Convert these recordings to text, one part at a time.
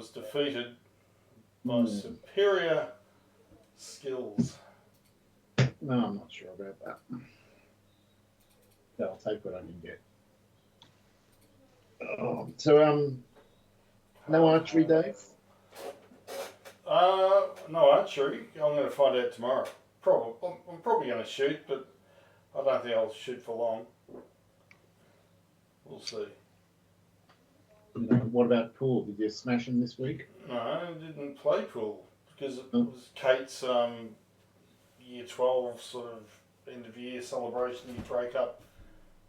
was defeated by superior skills. No, I'm not sure about that. But I'll take what I can get. No archery, Dave? No archery. I'm going to find out tomorrow. I'm probably going to shoot, but I don't think I'll shoot for long. We'll see. What about pool? Did you smash him this week? No, I didn't play pool because it was Kate's year 12 sort of end of year celebration. You break up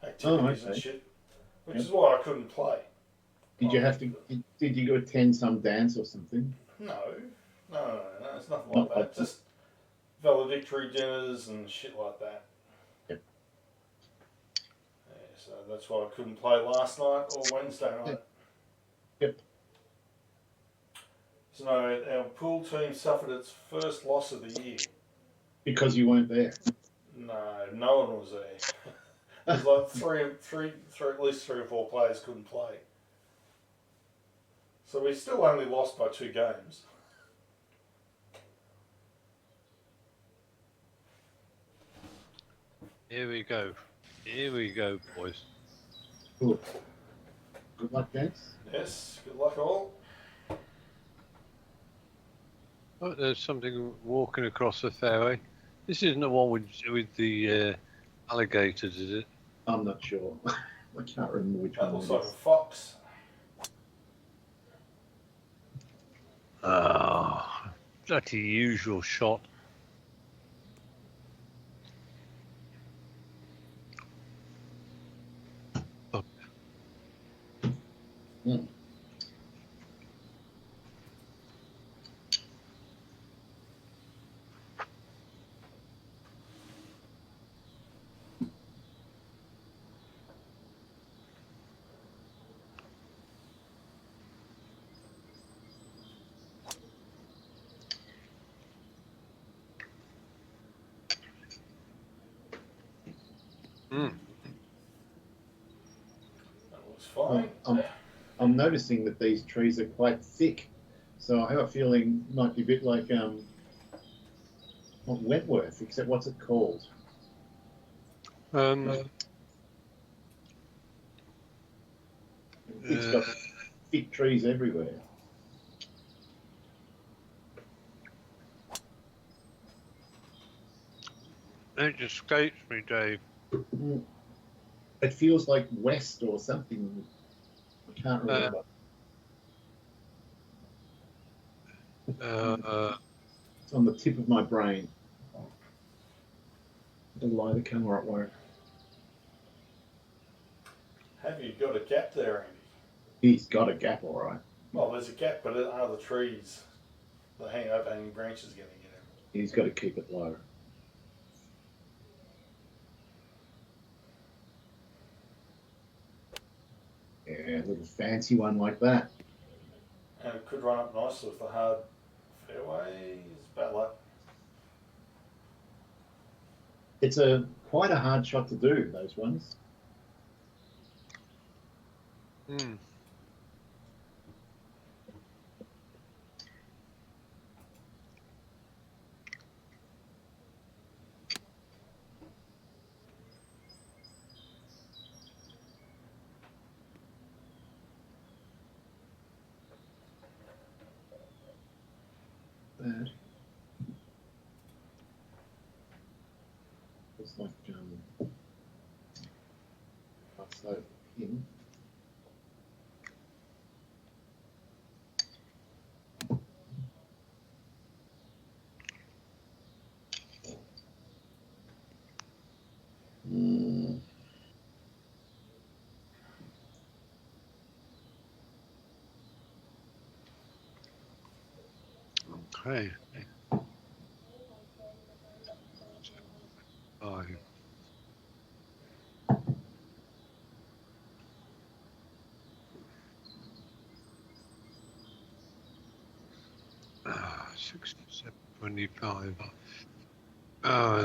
activities and shit, which is why I couldn't play. Did you have to? Did you go attend some dance or something? No, it's nothing like that. Just valedictory dinners and shit like that. Yep. Yeah, so that's why I couldn't play last night or Wednesday night. Yep. So our pool team suffered its first loss of the year. Because you weren't there. No one was there. There's like at least 3 or 4 players couldn't play. So we still only lost by 2 games. Here we go, boys. Cool. Good luck, gents. Yes, good luck all. Oh, there's something walking across the fairway. This isn't the one with the alligators, is it? I'm not sure. I can't remember which one. That looks like a fox. That's the usual shot. Mm. That looks fine. I'm noticing that these trees are quite thick, so I have a feeling it might be a bit like not Wentworth, except what's it called? It's got thick trees everywhere. It just escapes me, Dave. It feels like West or something. I can't remember. It's on the tip of my brain. Don't lie, the camera at work. Have you got a gap there, Andy? He's got a gap, all right. Well, there's a gap, but are the trees, the overhanging branches getting in him? He's got to keep it low. Yeah, a little fancy one like that. And it could run up nicely with the hard fairways. Bad luck. It's quite a hard shot to do, those ones. Bad. Looks like I'll slow in. Okay. 5. Ah, 67.25.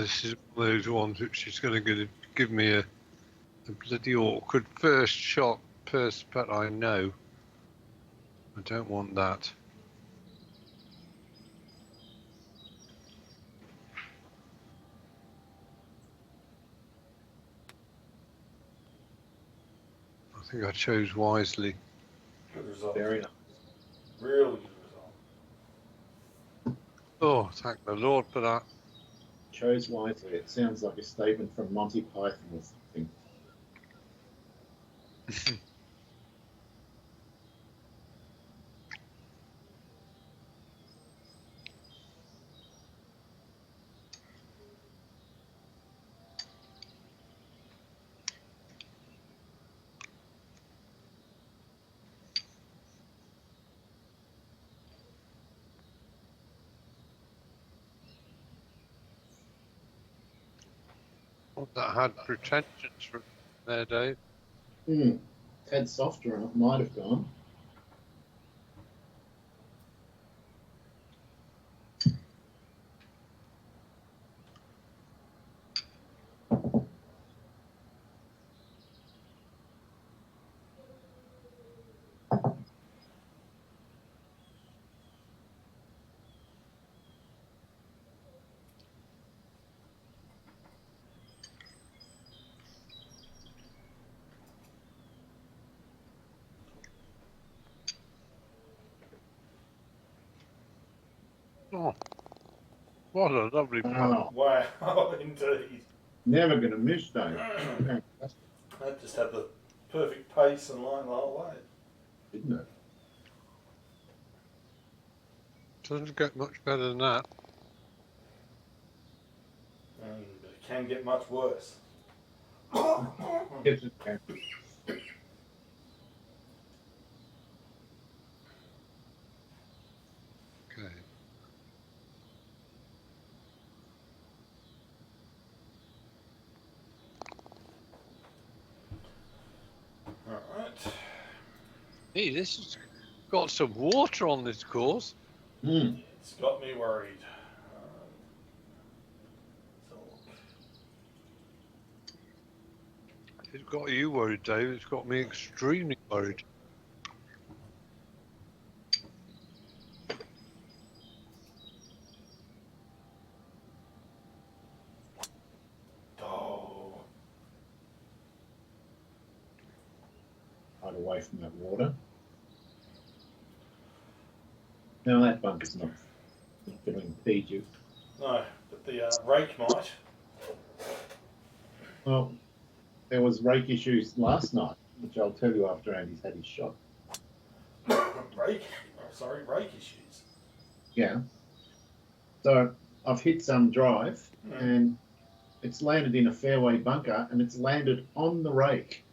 This is one of those ones which is going to give me a bloody awkward first shot, first putt. I know. I don't want that. think I chose wisely. Good result. Very nice. Really good result. Oh, thank the Lord for that. Chose wisely. It sounds like a statement from Monty Python or something. That had pretensions from there, Dave. Tad softer and it might have gone. Oh, what a lovely putt. Oh, Wow, indeed. never going to miss, Dave. That just had the perfect pace and line the whole way. Didn't it? Doesn't get much better than that. But it can get much worse. Yes, it can. Okay. Alright. Hey, this has got some water on this course. It's got me worried. So It's got you worried, Dave. It's got me extremely worried. oh, Hide away from that water. Now that bunker's not going to impede you. no, but the rake might. Well, there was rake issues last night, which I'll tell you after Andy's had his shot. Rake? Oh, sorry, rake issues. Yeah. So I've hit some drive and it's landed in a fairway bunker and it's landed on the rake.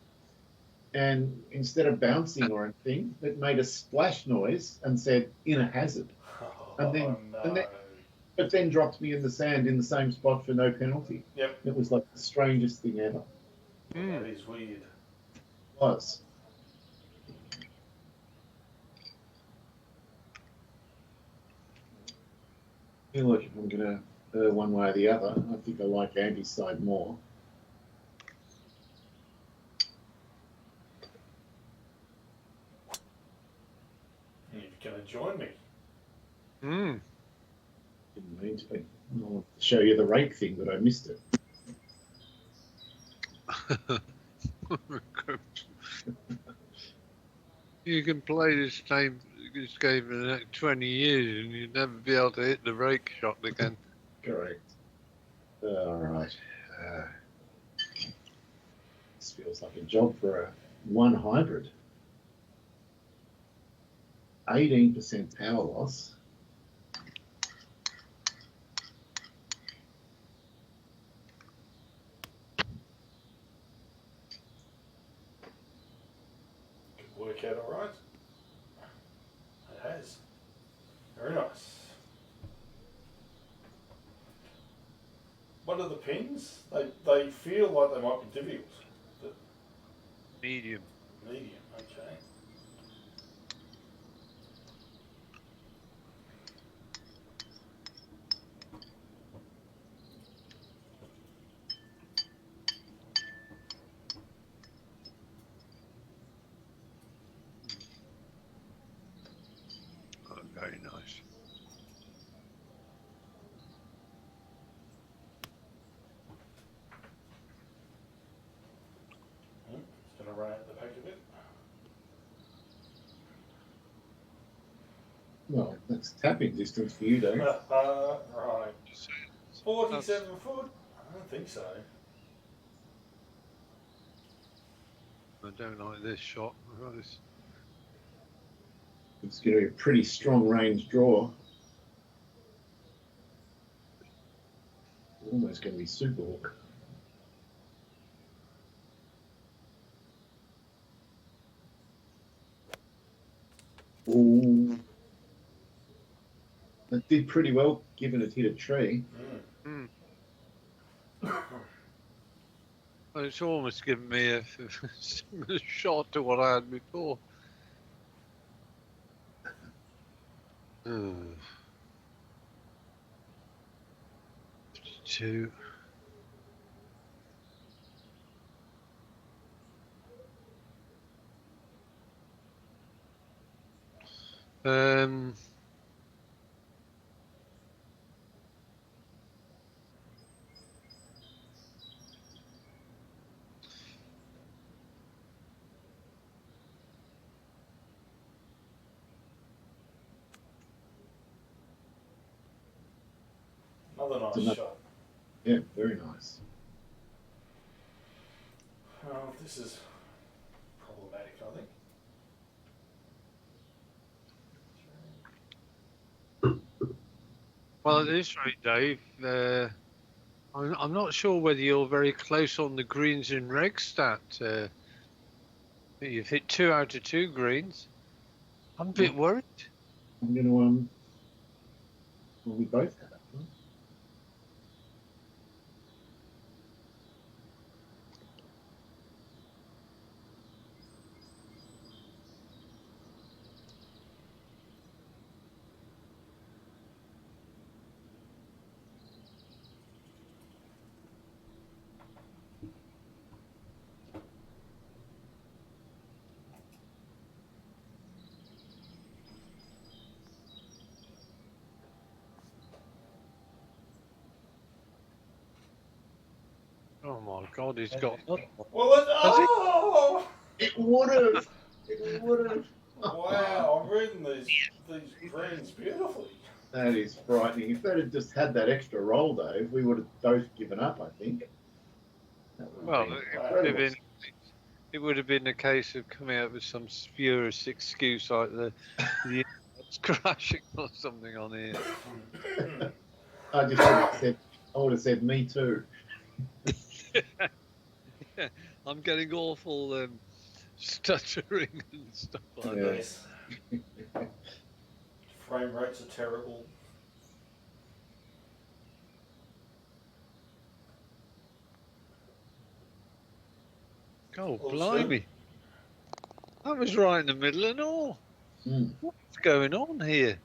And instead of bouncing or anything, it made a splash noise and said in a hazard. Oh, no. But then dropped me in the sand in the same spot for no penalty. Yep. It was like the strangest thing ever. That is weird. It was. I feel like if I'm going to one way or the other, I think I like Andy's side more. You're going to join me. Didn't mean to. I'll show you the rake thing, but I missed it. You can play this game in the next 20 years and you'll never be able to hit the rake shot again. Correct. All right. This feels like a job for a one hybrid. 18% power loss. Could work out all right. It has. Very nice. What are the pins? They feel like they might be difficult. But Medium. medium, okay. Oh, very nice. It's going to run out the back of it. Well, that's tapping distance for you, Dave. Right. That's, 47 foot? I don't think so. I don't like this shot. It's going to be a pretty strong range draw. Almost going to be super hook. Ooh. That did pretty well, given it hit a tree. Mm. Well, it's almost given me a similar shot to what I had before. Oh. 52. Um, Another nice shot. Yeah, very nice. Oh, this is problematic, I think. well, at this rate, Dave, I'm not sure whether you're very close on the greens and reg stat. You've hit 2 out of 2 greens. I'm a bit worried. I'm going to, well, we both have, huh? Oh my God, he's got another one. Well, Has he? oh! It would have. It would have. Wow, I'm reading these greens beautifully. That is frightening. If they'd have just had that extra roll, Dave, we would have both given up, I think. That would Well, have been it would have incredible. been. It would have been a case of coming out with some spurious excuse like the internet's crashing or something on here. I just would have said, I would have said, me too. Yeah, I'm getting awful stuttering and stuff like that. Yes. Frame rates are terrible. Oh, Looks good. blimey. That was right in the middle and all. Mm. What's going on here?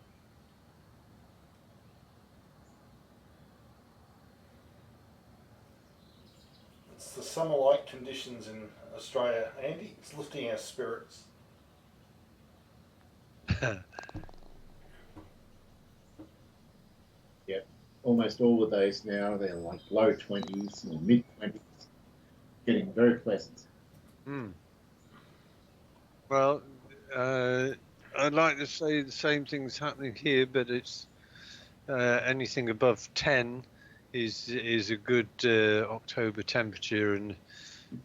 It's the summer-like conditions in Australia, Andy. It's lifting our spirits. Yep. Almost all the days now, they're like low 20s or mid 20s. Getting very pleasant. Hmm. Well, I'd like to say the same thing's happening here, but it's anything above 10 is a good October temperature, and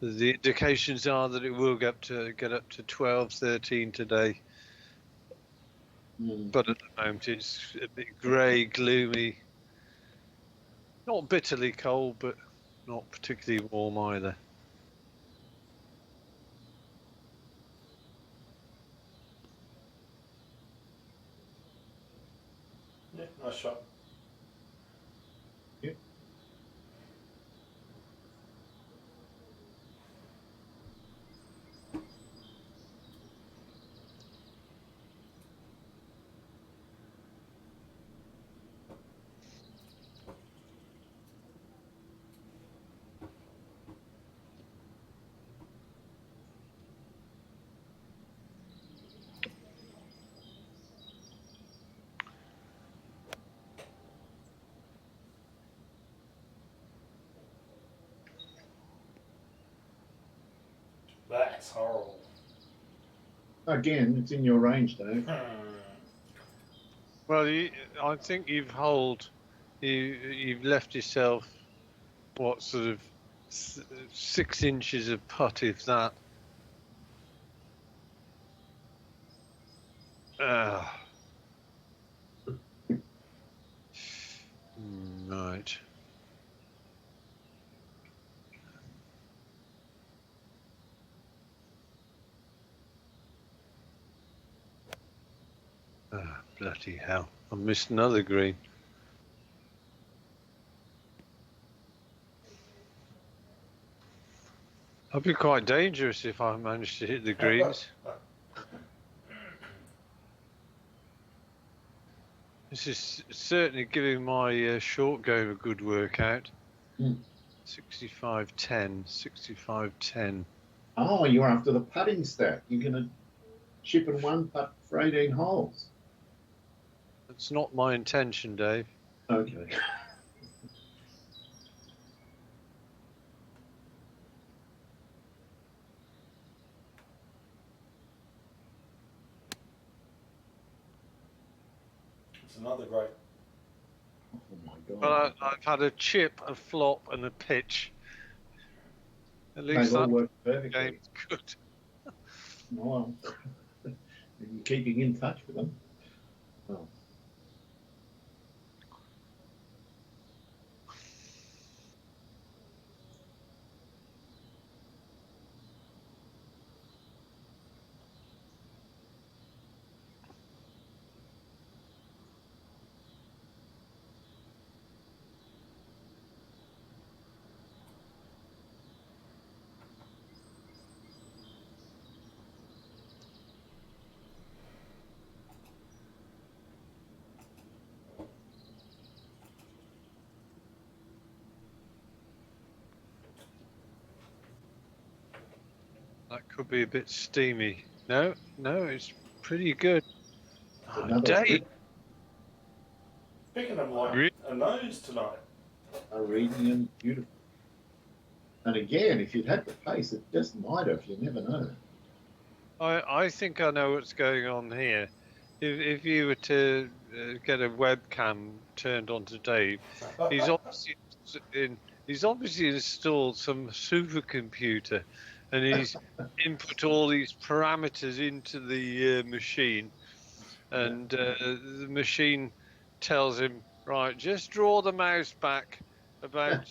the indications are that it will get up to 12, 13 today. Mm. But at the moment it's a bit grey, gloomy, not bitterly cold, but not particularly warm either. Yeah, nice shot. Yep. That's horrible. Again, it's in your range, Dave. Well, I think you've left yourself what sort of 6 inches of putt, if that. Right. Bloody hell! I missed another green. I'd be quite dangerous if I managed to hit the greens. This is certainly giving my short game a good workout. 65-10, 65-10. Oh, you're after the putting stat. You're going to chip in one putt for 18 holes. That's not my intention, Dave. Okay. It's another great. Oh my God. Well, I've had a chip, a flop, and a pitch. At least They've all that worked perfectly. game's good. Well, you're keeping in touch with them. Oh. That could be a bit steamy. No, it's pretty good. Another Dave. Picking them like a nose tonight. Reading and beautiful. And again, if you'd had the pace, it just might have. You never know. I think I know what's going on here. If you were to get a webcam turned on to Dave, he's obviously installed some supercomputer, and he's input all these parameters into the machine, and the machine tells him, right, just draw the mouse back about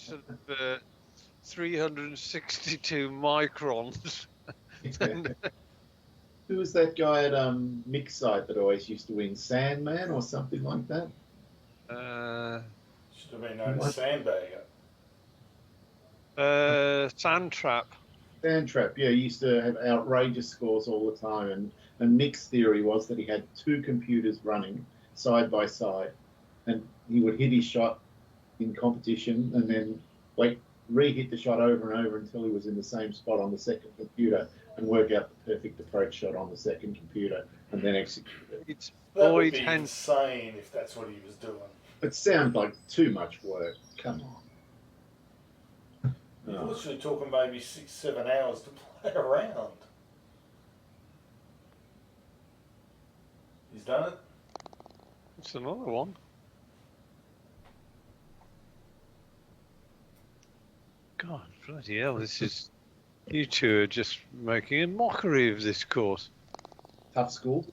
362 microns. Who was that guy at Mix Site that always used to win? Sandman or something like that? Should have been known as Sandbagger. Sand Trap. Sand Trap, yeah, he used to have outrageous scores all the time. And Mick's theory was that he had two computers running side by side, and he would hit his shot in competition and then re-hit the shot over and over until he was in the same spot on the second computer and work out the perfect approach shot on the second computer and then execute it. That would be insane if that's what he was doing. It sounds like too much work. Come on. You're literally talking maybe 6-7 hours to play around. He's done it. It's another one. God, bloody hell, this is... You two are just making a mockery of this course. Tough school.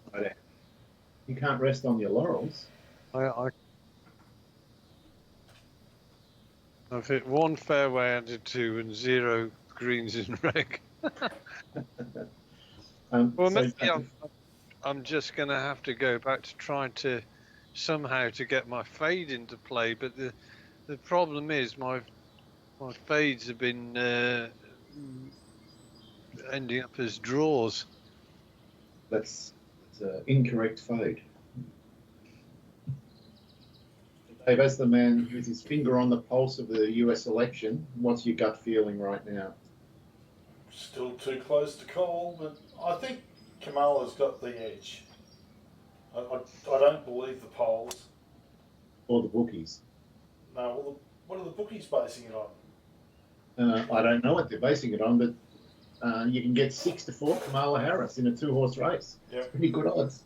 You can't rest on your laurels. I've hit one fairway under two and 0 greens in reg. Well, maybe I'm just going to have to go back to trying to somehow to get my fade into play. But the problem is my fades have been ending up as draws. That's an incorrect fade. Dave, as the man with his finger on the pulse of the US election, what's your gut feeling right now? Still too close to call, but I think Kamala's got the edge. I don't believe the polls. Or the bookies? No, well, what are the bookies basing it on? I don't know what they're basing it on, but you can get 6-4 Kamala Harris in a 2-horse race. Yep. Pretty good odds.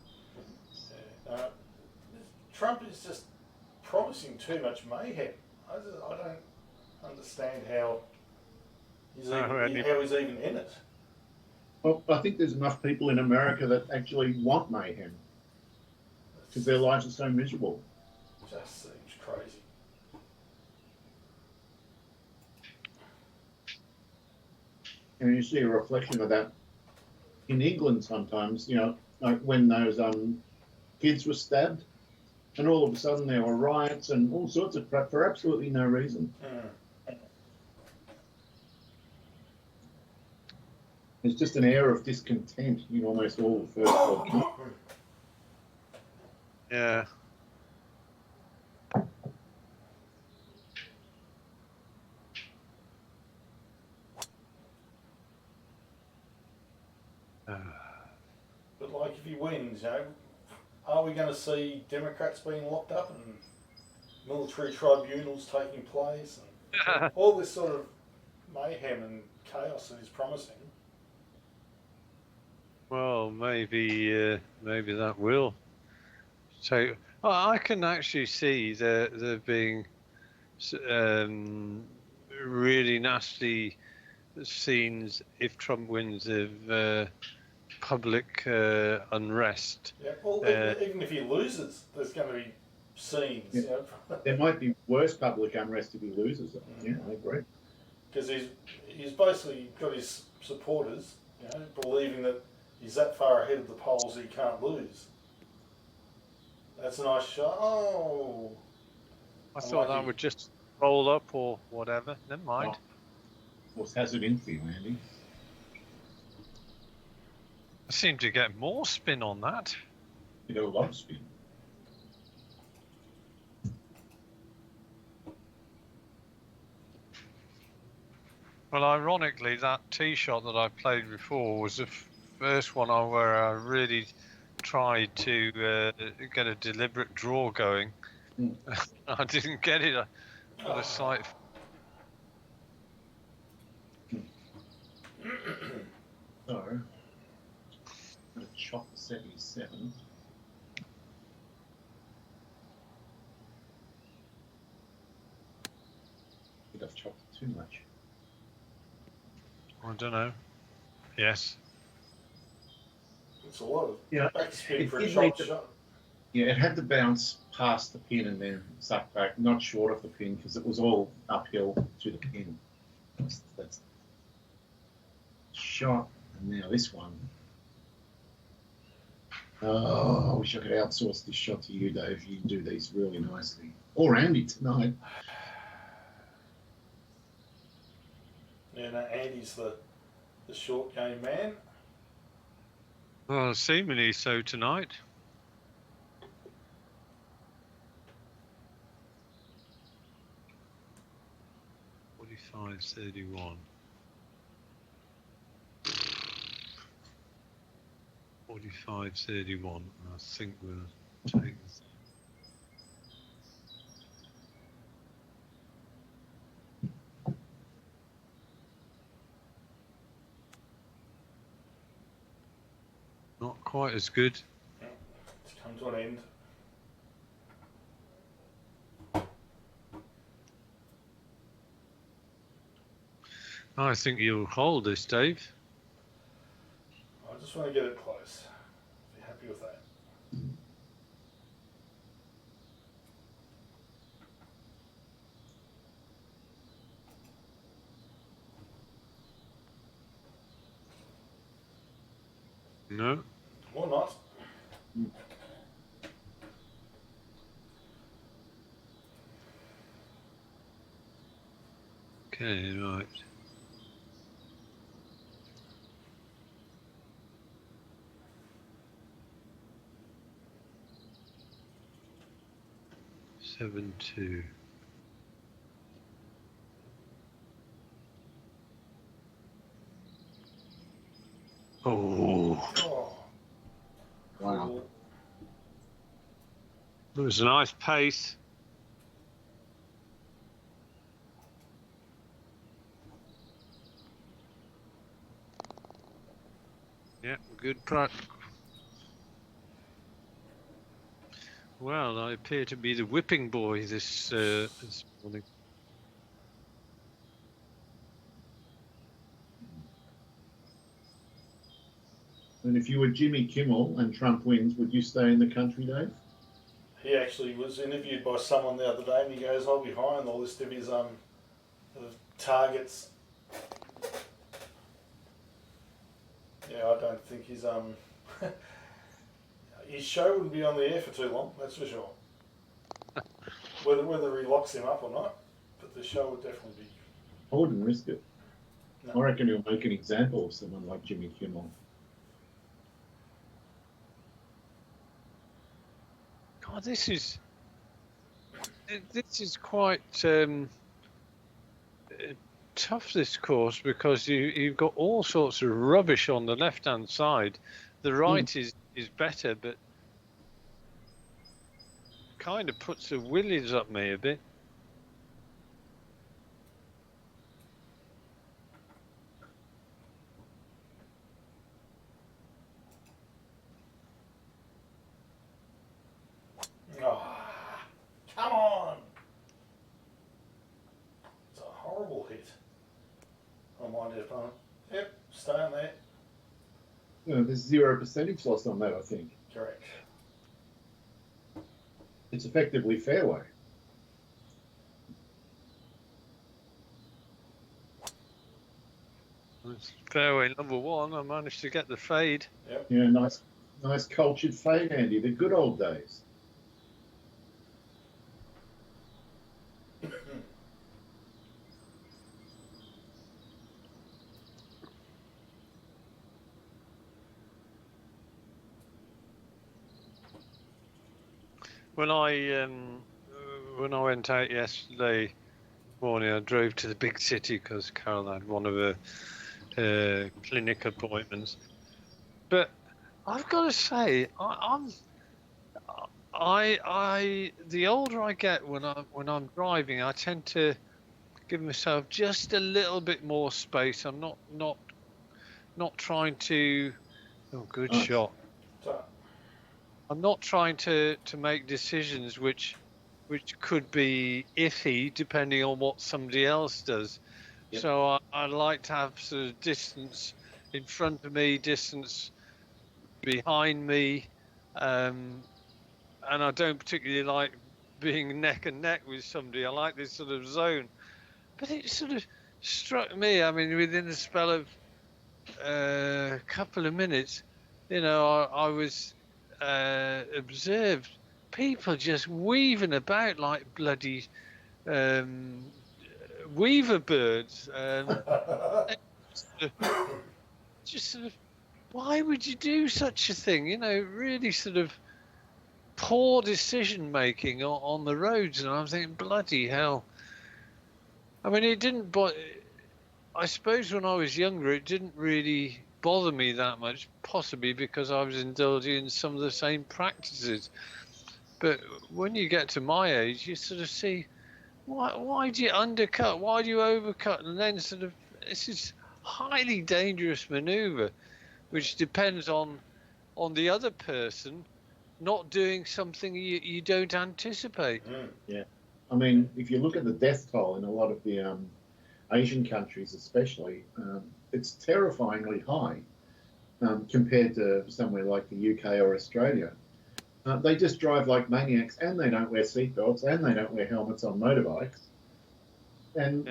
Yeah. Trump is just promising too much mayhem. I don't understand how he's even in it. Well, I think there's enough people in America that actually want mayhem because their lives are so miserable. Just seems crazy. And you see a reflection of that in England sometimes, like when those kids were stabbed, and all of a sudden there were riots and all sorts of crap for absolutely no reason. There's just an air of discontent in almost all the first world. Yeah. But like, if he wins, are we going to see Democrats being locked up and military tribunals taking place and all this sort of mayhem and chaos that he's promising? Well, maybe that will. So I can actually see there being really nasty scenes if Trump wins of public unrest. Yeah, well, even if he loses, there's going to be scenes. Yeah. There might be worse public unrest if he loses. Yeah, I agree. Because he's basically got his supporters, believing that he's that far ahead of the polls he can't lose. That's a nice shot. Oh. I thought that would just roll up or whatever. Never mind. What's hazard in for you, Andy? I seem to get more spin on that. You got a lot of spin. Well, ironically, that tee shot that I played before was the first one where I really tried to get a deliberate draw going. I didn't get it. I got a sight. So, I'm going to chop the 77. I think I've chopped it too much. I don't know. Yes. It's a lot of backspin for a shot. Yeah, it had to bounce past the pin and then suck back, not short of the pin, because it was all uphill to the pin. That's shot. And now this one. Oh, I wish I could outsource this shot to you, Dave. You do these really nicely. Or Andy tonight. Yeah, no, Andy's the short game man. Well, seemingly so tonight. $45.31. 45.31. I think we'll take this. Not quite as good. It's come to an end. I think you'll hold this, Dave. I just want to get it close. Be happy with that. No. Or not. Okay, right. Seven two. Oh. Wow. It was a nice pace. Yeah, good practice. Well, I appear to be the whipping boy this morning. And if you were Jimmy Kimmel and Trump wins, would you stay in the country, Dave? He actually was interviewed by someone the other day, and he goes, "I'll be high on the list of his of targets." Yeah, I don't think his show wouldn't be on the air for too long. That's for sure. Whether he locks him up or not, but the show would definitely be. I wouldn't risk it. No. I reckon he'll make an example of someone like Jimmy Kimmel. God, this is quite tough, this course, because you've got all sorts of rubbish on the left hand side. The right is better, but kind of puts the willies up me a bit. Oh, come on! It's a horrible hit. I mind if I'm. Yep, stay on there. There's 0% loss on that, I think. Correct. It's effectively fairway. It's fairway number one. I managed to get the fade. Yep. Yeah, nice cultured fade, Andy. The good old days. When I went out yesterday morning, I drove to the big city because Carol had one of her clinic appointments. But I've got to say, the older I get when I'm driving, I tend to give myself just a little bit more space. I'm not trying to. Oh, good shot. So, I'm not trying to make decisions which could be iffy depending on what somebody else does. Yep. So I like to have sort of distance in front of me, distance behind me, and I don't particularly like being neck and neck with somebody. I like this sort of zone. But it sort of struck me, I mean, within a spell of a couple of minutes, I was observed people just weaving about like bloody weaver birds. Just sort of, why would you do such a thing? Really sort of poor decision making on the roads. And I'm thinking, bloody hell. I mean, it didn't, but I suppose when I was younger, it didn't really bother me that much, possibly because I was indulging in some of the same practices. But when you get to my age, you sort of see, why do you undercut? Why do you overcut? And then sort of, this is highly dangerous maneuver, which depends on the other person not doing something you don't anticipate. Yeah. I mean, if you look at the death toll in a lot of the Asian countries especially, it's terrifyingly high compared to somewhere like the UK or Australia. They just drive like maniacs, and they don't wear seatbelts, and they don't wear helmets on motorbikes. And,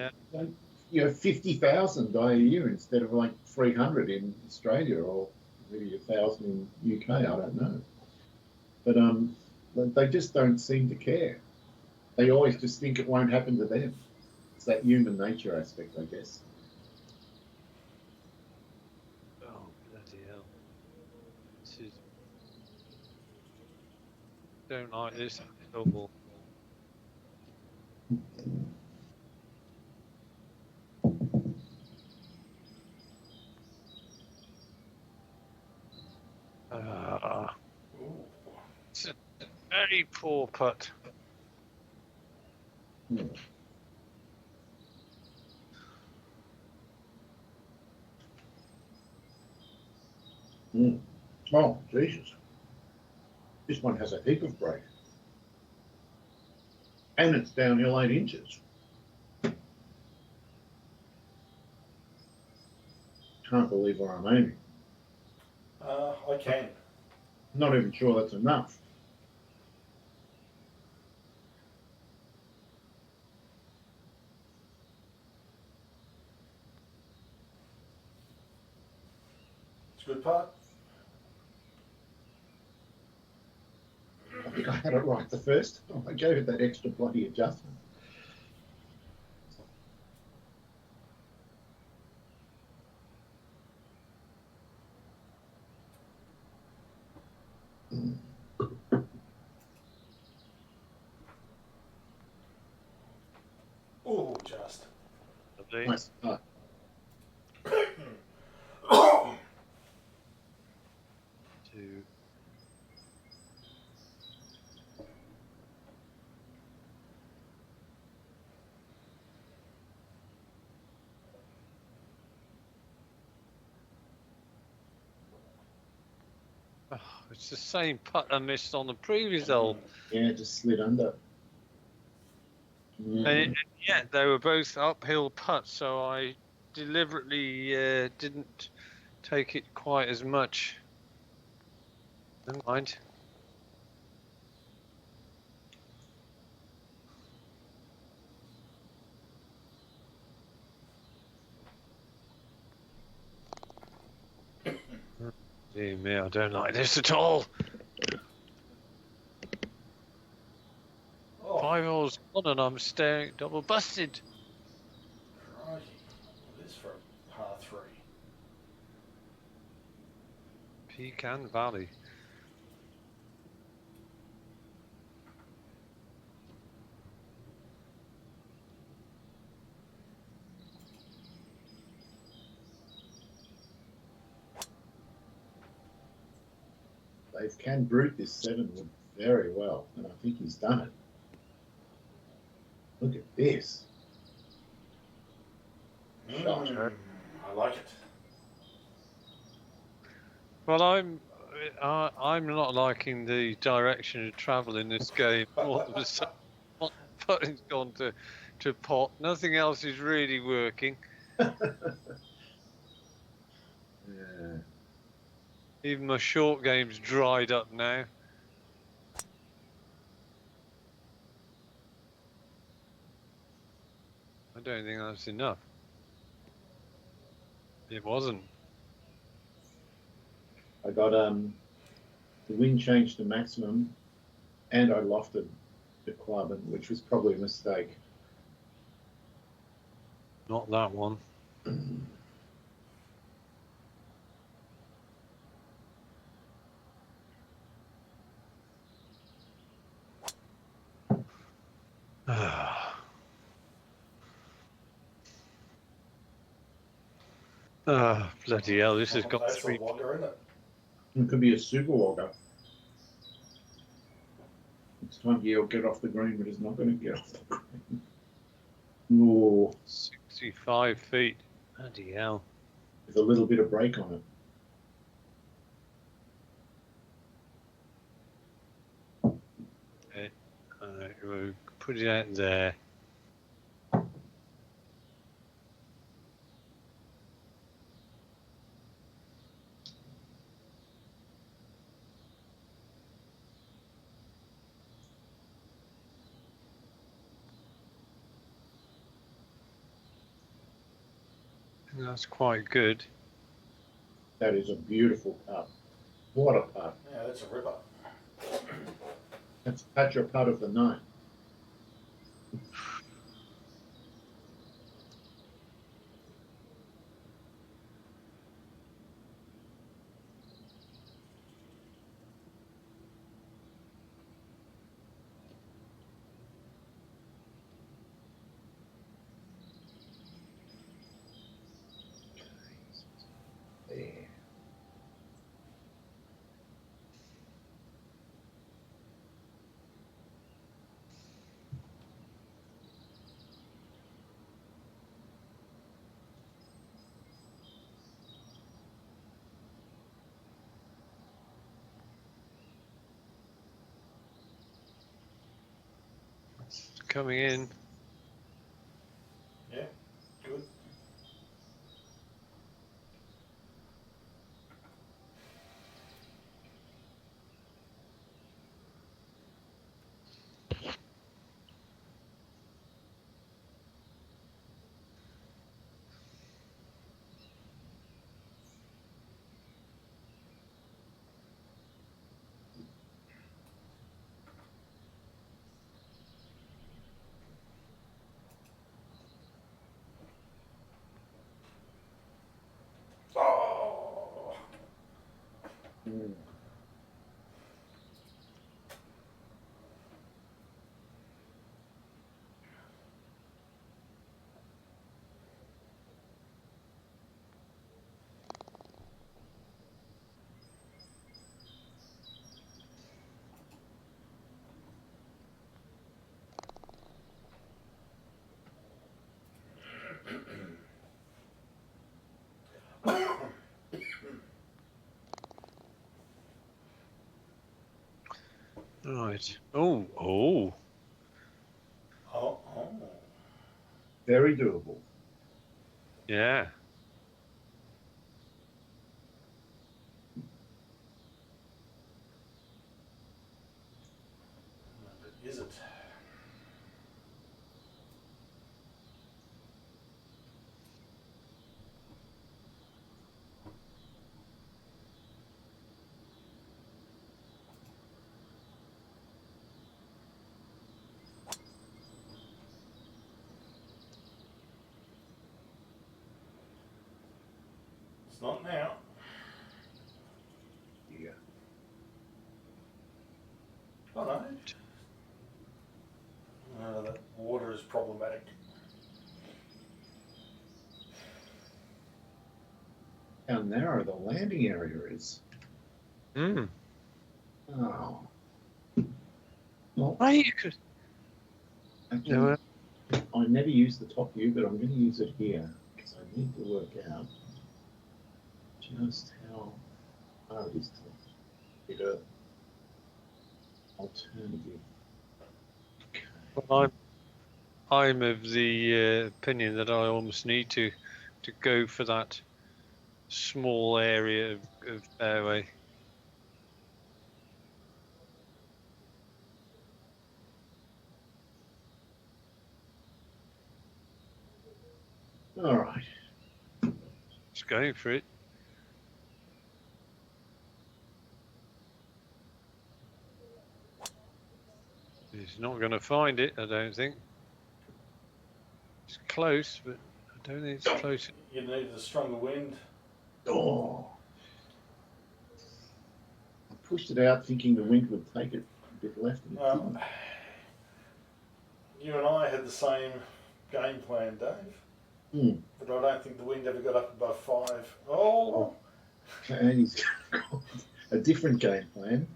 50,000 die a year instead of like 300 in Australia, or maybe 1,000 in UK, I don't know. But they just don't seem to care. They always just think it won't happen to them. It's that human nature aspect, I guess. Oh, bloody hell. Don't like this at all. It's a very poor putt. Oh, Jesus. This one has a heap of break. and it's downhill 8 inches. Can't believe where I'm aiming. I can. Not even sure that's enough. It's a good part. I think I had it right the first time. I gave it that extra bloody adjustment. Oh, just. Lovely. Nice start. Two. Oh, it's the same putt I missed on the previous hole. Yeah, it just slid under. And yet they were both uphill putts, so I deliberately didn't take it quite as much. Never mind. Dear me, I don't like this at all. Oh, 5 holes on and I'm staring double busted. crikey. It is for a par 3. Pecan Valley. Dave can brute this 7 wood very well, and I think he's done it. Look at this. Shot. I like it. Well, I'm not liking the direction of travel in this game. All of a sudden, one putting's gone to pot. Nothing else is really working. Yeah. Even my short game's dried up now. I don't think that's enough. It wasn't. I got the wind changed to maximum, and I lofted the club, which was probably a mistake. Not that one. Bloody hell, this has got That's 3. a wogger, isn't it? It could be a super wogger. It's time he'll get off the green, but he's not going to get off the green. Oh, 65 feet. Bloody hell. with a little bit of break on it. Okay. Alright, we'll put it out there. That's quite good. That is a beautiful putt. What a putt. Yeah, that's a ripper. That's Patcher putt of the night. There. coming in. Yeah, good. Oh, Mm. Right. Oh. oh. Very doable. Yeah. But is it? It's not now. Yeah. Oh no. That water is problematic. How narrow the landing area is. Hmm. Oh. Well, Oh, you could. actually, No. I never use the top view, but I'm going to use it here because I need to work out just how far it is to get a alternative. Okay. Well, I'm of the opinion that I almost need to go for that small area of fairway. All right. Just going for it. He's not going to find it, I don't think. It's close, but I don't think it's close. You need a stronger wind. Oh. I pushed it out thinking the wind would take it a bit left, and it didn't. You and I had the same game plan, Dave. Hmm. But I don't think the wind ever got up above 5. Oh. And he's got a different game plan.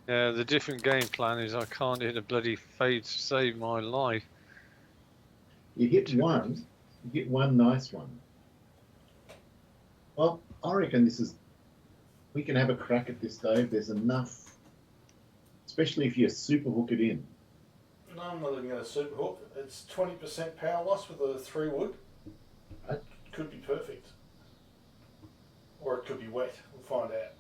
The different game plan is I can't hit a bloody fade to save my life. You hit one, you get one nice one. Well, I reckon we can have a crack at this, Dave. There's enough, especially if you super hook it in. No, I'm not looking at a super hook. It's 20% power loss with a 3 wood. Right. Could be perfect. Or it could be wet. We'll find out.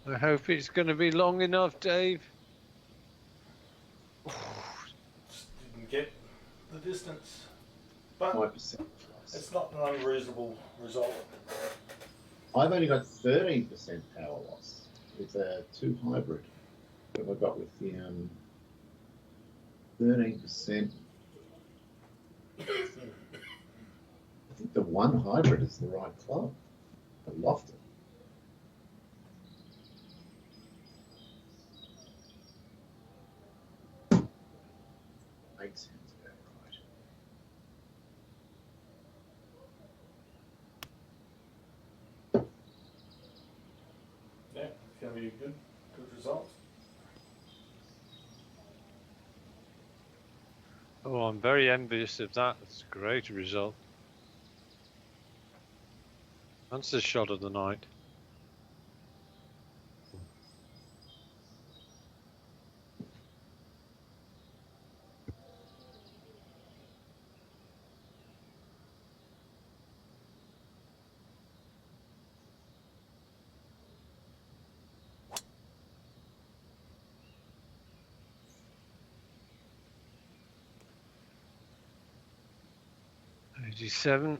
I hope it's going to be long enough, Dave. Just didn't get the distance. But 5%. it's not an unreasonable result. I've only got 13% power loss with a 2 hybrid. What have I got with the 13%? I think the 1 hybrid is the right club. I loft it. Makes sense about right. Yeah, it's going to be a good result. Oh, I'm very envious of that. It's a great result. That's the shot of the night. 87.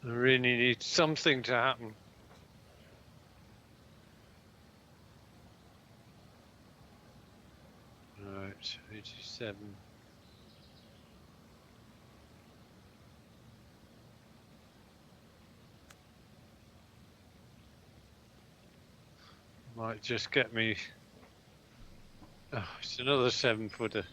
I really need something to happen. Right, 87. Might just get me. Oh, it's another 7-footer.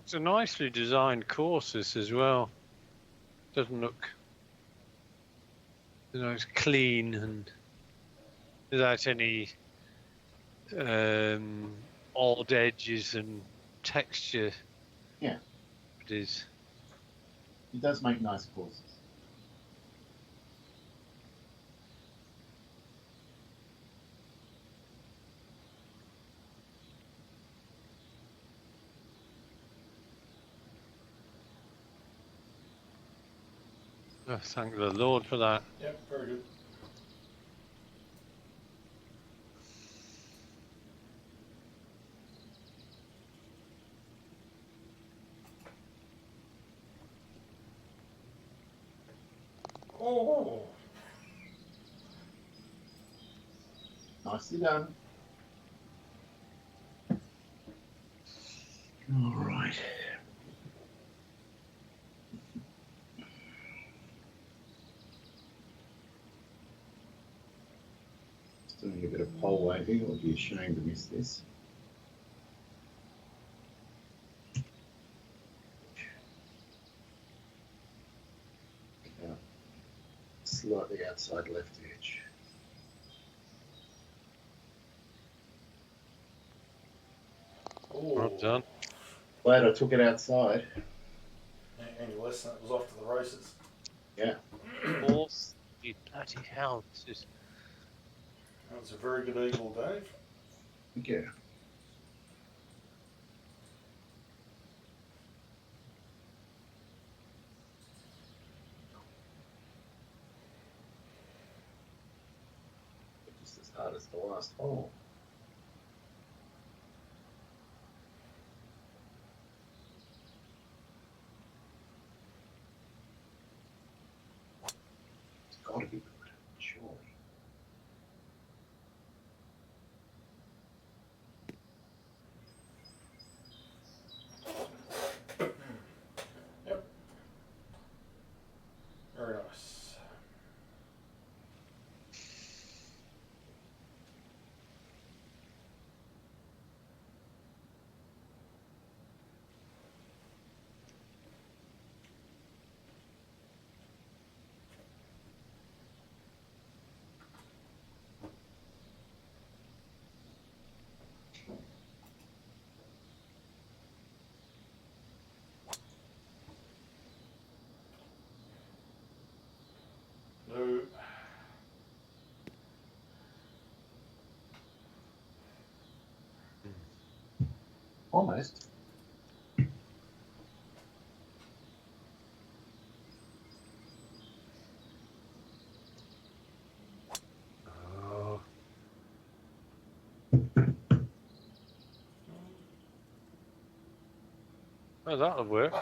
It's a nicely designed course, this as well. Doesn't look, it's clean and without any odd edges and texture. Yeah. It is. He does make nice courses. Oh, thank the Lord for that. Yep, very good. Oh, Nicely done. All right. Just doing a bit of pole waving. I would be ashamed to miss this. Slightly outside left edge. Well done. Glad I took it outside. Any less than it was off to the races. Yeah. Fourth, you bloody hell. This is... That was a very good eagle, Dave. Thank you. Just as hard as the last hole. It's got to be good, surely. Yep. Very nice. No. Almost. Oh. Well, that'll work.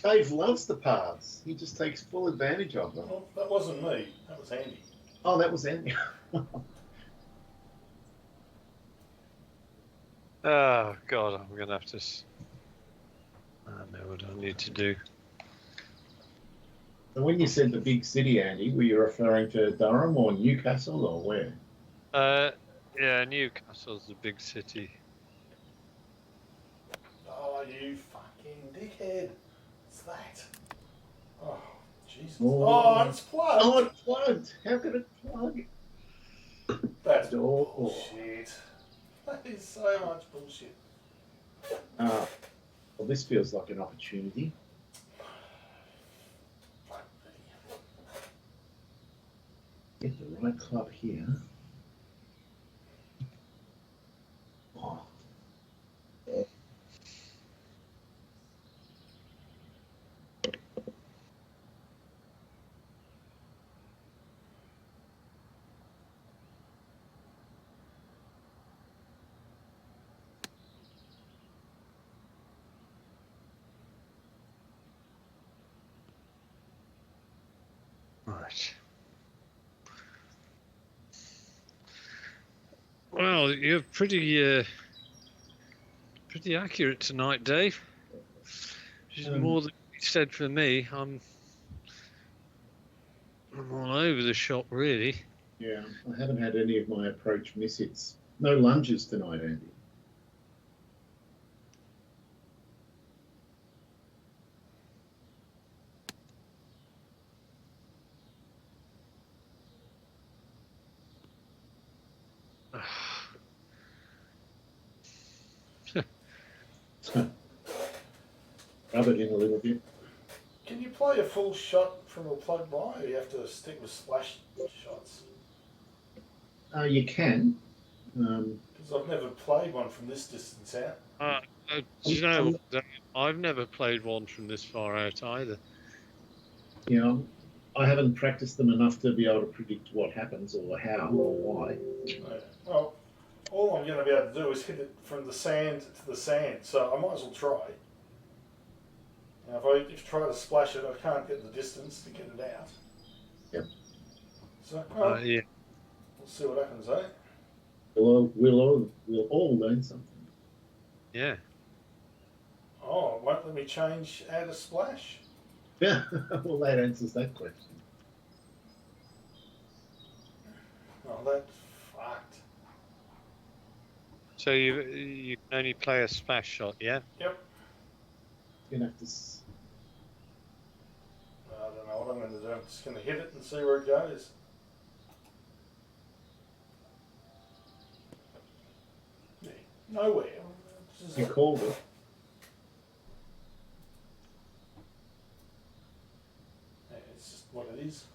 Dave loves the paths. He just takes full advantage of them. Well, that wasn't me. That was Andy. Oh, that was Andy. Oh, God, I'm going to have to... I know what I need to do. So when you said the big city, Andy, were you referring to Durham or Newcastle or where? Yeah, Newcastle's the big city. Oh, you fucking dickhead. What's that? Oh, Jesus. Oh. Oh, it's plugged. Oh, it plugged. How could it plug? That's Oh. bullshit. That is so much bullshit. Well, this feels like an opportunity. Get the right club here. Oh. Well, you're pretty accurate tonight, Dave. Which is more than you said for me. I'm all over the shop, really. Yeah, I haven't had any of my approach miss hits. No lunges tonight, Andy. Rub it in a little bit. Can you play a full shot from a plug by, or you have to stick with splash shots? You can. Because I've never played one from this distance out. Do you know, I've never played one from this far out either. You know, I haven't practiced them enough to be able to predict what happens or how or why. Well, all I'm going to be able to do is hit it from the sand to the sand, so I might as well try. Now, if I try to splash it, I can't get the distance to get it out. Yep. So, Yeah. We'll see what happens, eh? We'll all learn something. Yeah. Oh, it won't let me change add a splash. Yeah, well, that answers that question. Oh, that's fucked. So you can only play a splash shot, yeah? Yep. You're gonna have to. I don't know what I'm going to do. I'm just going to hit it and see where it goes. Yeah, nowhere. You called it. Yeah, it's just what it is.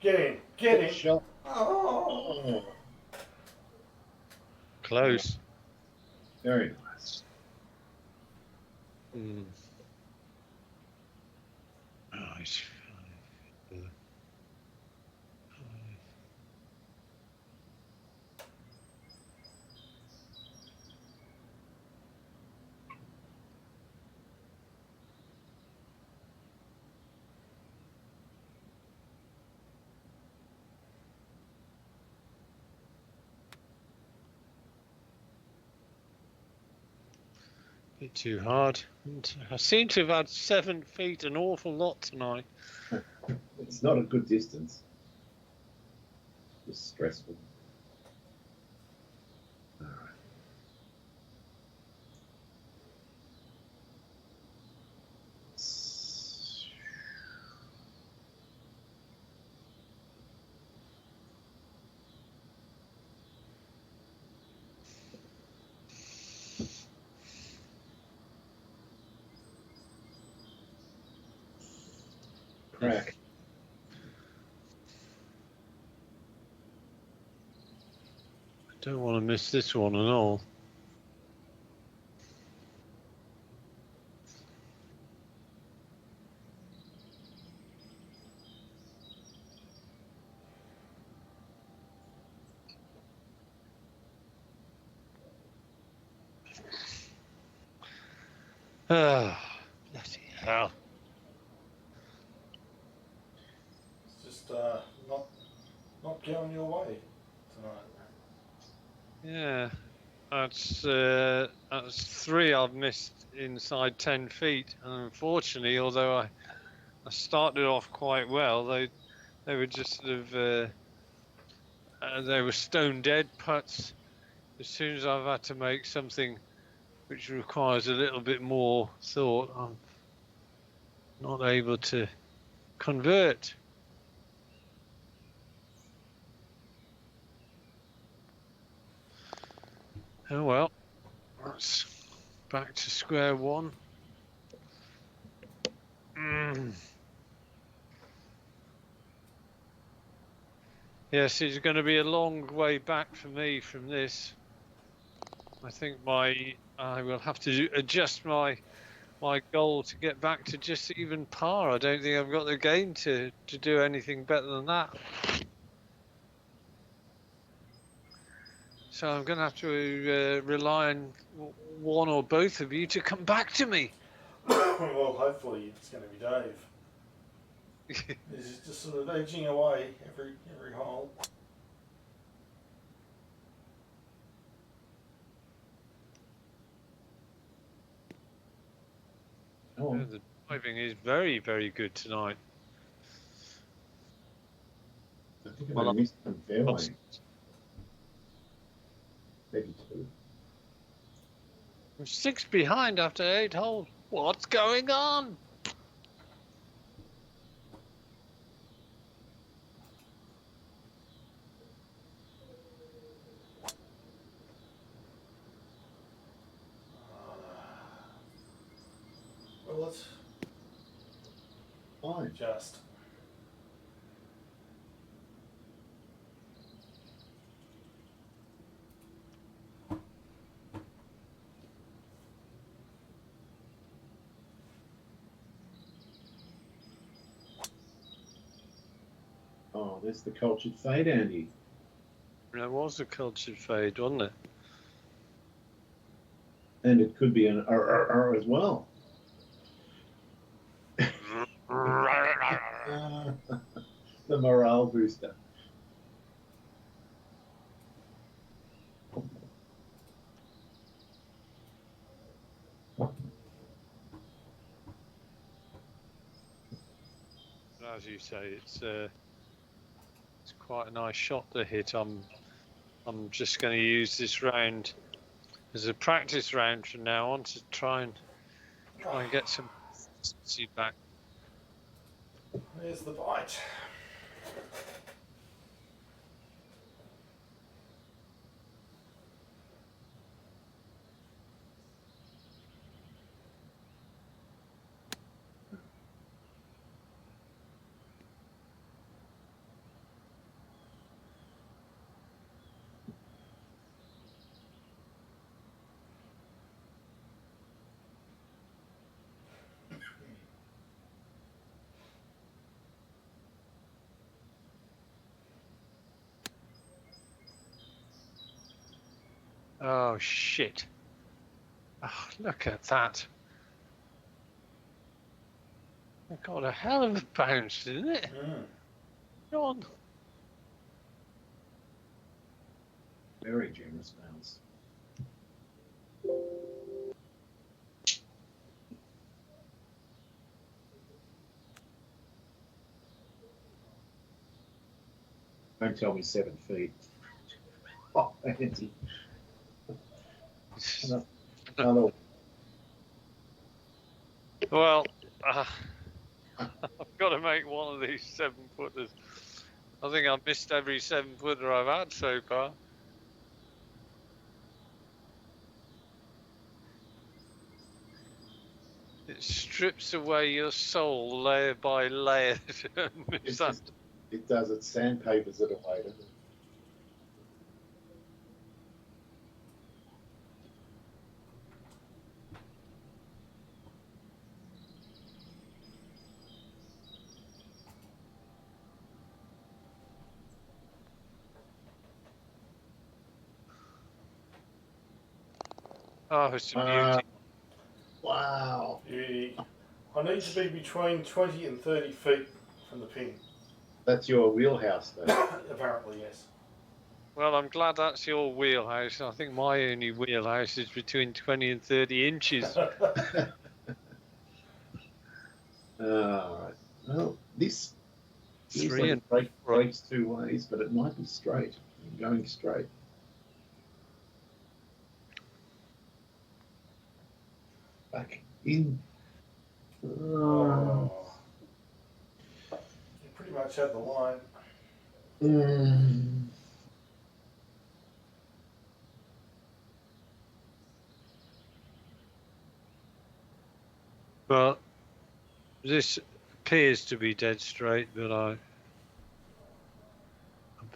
Get in. Shot. Oh. Close. Very nice. Nice. Bit too hard. I seem to have had 7 feet an awful lot tonight. It's not a good distance. It's stressful. All right. Crack. I don't want to miss this one at all. Ah, bloody hell. It's just not going your way tonight. Yeah, that's 3 I've missed inside 10 feet. And unfortunately, although I started off quite well, they were just sort of they were stone dead putts. As soon as I've had to make something which requires a little bit more thought, I'm not able to convert. Oh well, that's back to square one. Yes, it's going to be a long way back for me from this. I think I will have to adjust my goal to get back to just even par. I don't think I've got the game to do anything better than that. So I'm going to have to rely on one or both of you to come back to me. Well, hopefully it's going to be Dave. He's just sort of edging away every hole. Oh, The driving is very, very good tonight. I think I missed some fairway. Maybe 2. I'm 6 behind after 8 holes. What's going on? Well, let's Fine. just. Oh, there's the cultured fade, Andy. There was a cultured fade, wasn't it? And it could be an R as well. The morale booster. As you say, it's quite a nice shot to hit. I'm just going to use this round as a practice round from now on to try and get some consistency back. There's the bite. Oh shit! Oh, look at that! It got a hell of a bounce, didn't it? Go on. Very generous bounce. Don't tell me 7 feet. Oh, Andy. Another. Well, I've got to make one of these 7-footers. I think I've missed every 7-footer I've had so far. It strips away your soul layer by layer. It does. It sandpapers it away, doesn't it? Oh, it's a beauty. Wow. I need to be between 20 and 30 feet from the pin. That's your wheelhouse, though. Apparently, yes. Well, I'm glad that's your wheelhouse. I think my only wheelhouse is between 20 and 30 inches. Alright. Well, this Three and breaks 2 ways, but it might be straight. I'm going straight. Back in. You pretty much had the line. Well, this appears to be dead straight, but I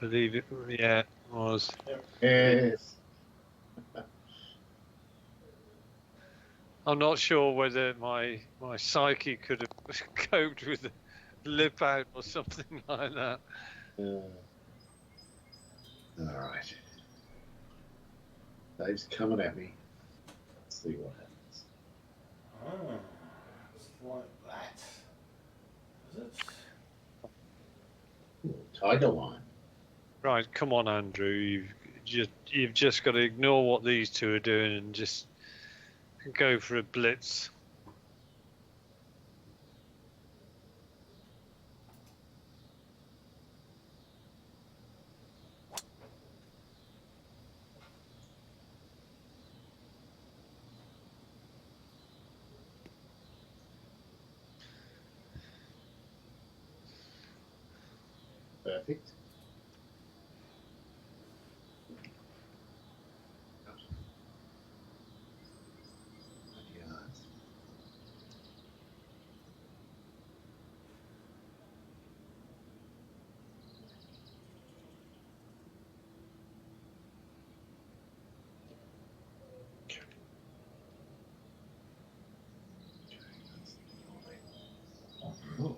believe it. Yeah, it was. Yes. I'm not sure whether my psyche could have coped with a lip out or something like that. All right. Dave's coming at me. Let's see what happens. Oh, it's like that. Is it? Ooh, tiger line. Right, come on, Andrew. You've just got to ignore what these two are doing and just go for a blitz. Perfect. Yards. Oh,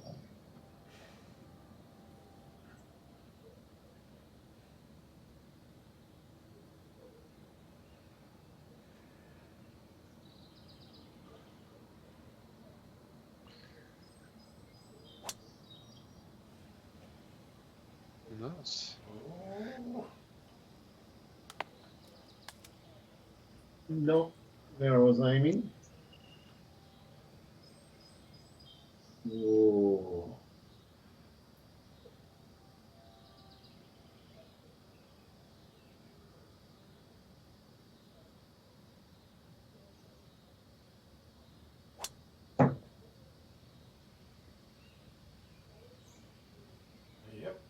Nuts. Oh. not where I was aiming. Oh, Yep.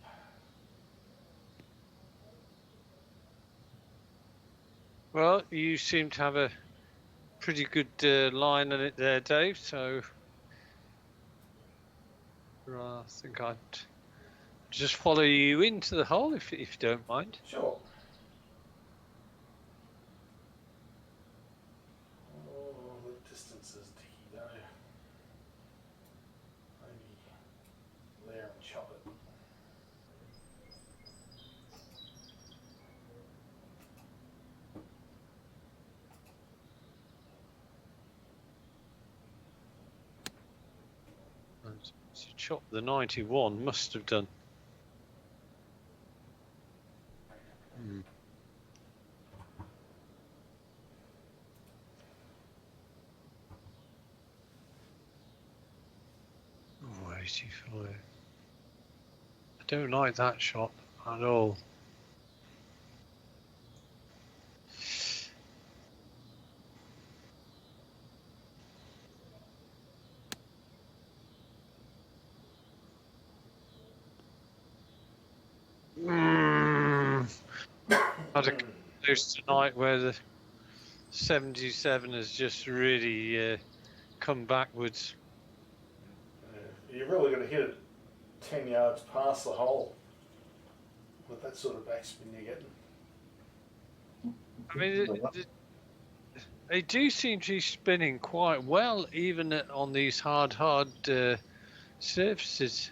Well, you seem to have a pretty good line on it there, Dave. So I think I'd just follow you into the hole if you don't mind. Sure. Oh, the distance is dicky though. Maybe layer and chop it. So chop the 91 must have done. Oh, 85. I don't like that shot at all. Had a close tonight where the 77 has just really come backwards. You're really going to hit it 10 yards past the hole with that sort of backspin you're getting. I mean, they do seem to be spinning quite well, even on these hard surfaces.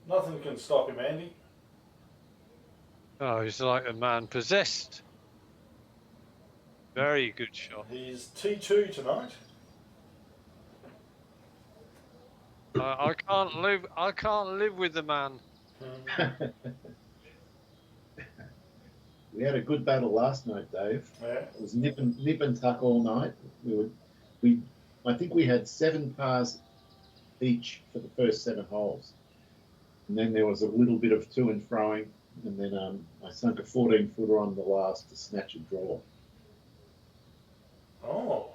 Nothing can stop him, Andy. Oh, he's like a man possessed. Very good shot. He's T2 tonight. I can't live. I can't live with the man. we had a good battle last night, Dave. Yeah. It was nip and tuck all night. I think we had 7 pars each for the first 7 holes, and then there was a little bit of to and froing, and then I sunk a 14-footer on the last to snatch a draw. Oh.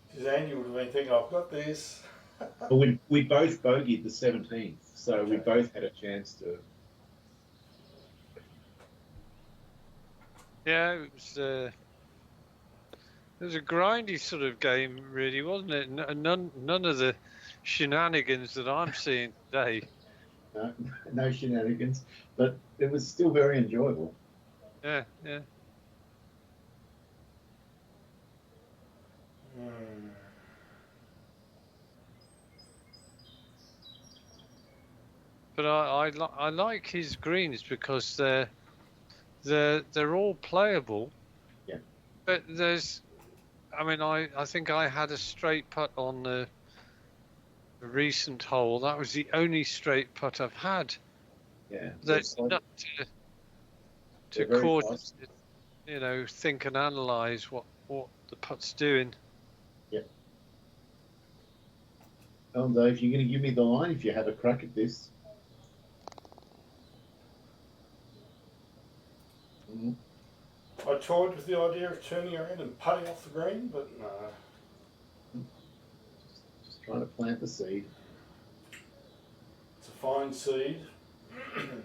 Because Andy would have been thinking, I've got this. But we both bogeyed the 17th, so Okay. we both had a chance to. Yeah, it was a grindy sort of game, really, wasn't it? None of the shenanigans that I'm seeing today. No shenanigans, but it was still very enjoyable. Yeah. but I like his greens because they're all playable. Yeah. But I think I had a straight putt on the recent hole. That was the only straight putt I've had. Yeah. There's Like, enough to they're very cause close. think and analyze what the putt's doing. Yeah. Oh, Dave, you're going to give me the line if you have a crack at this. Mm-hmm. I toyed with the idea of turning around and putting off the green, but no. Just trying to plant the seed. It's a fine seed. And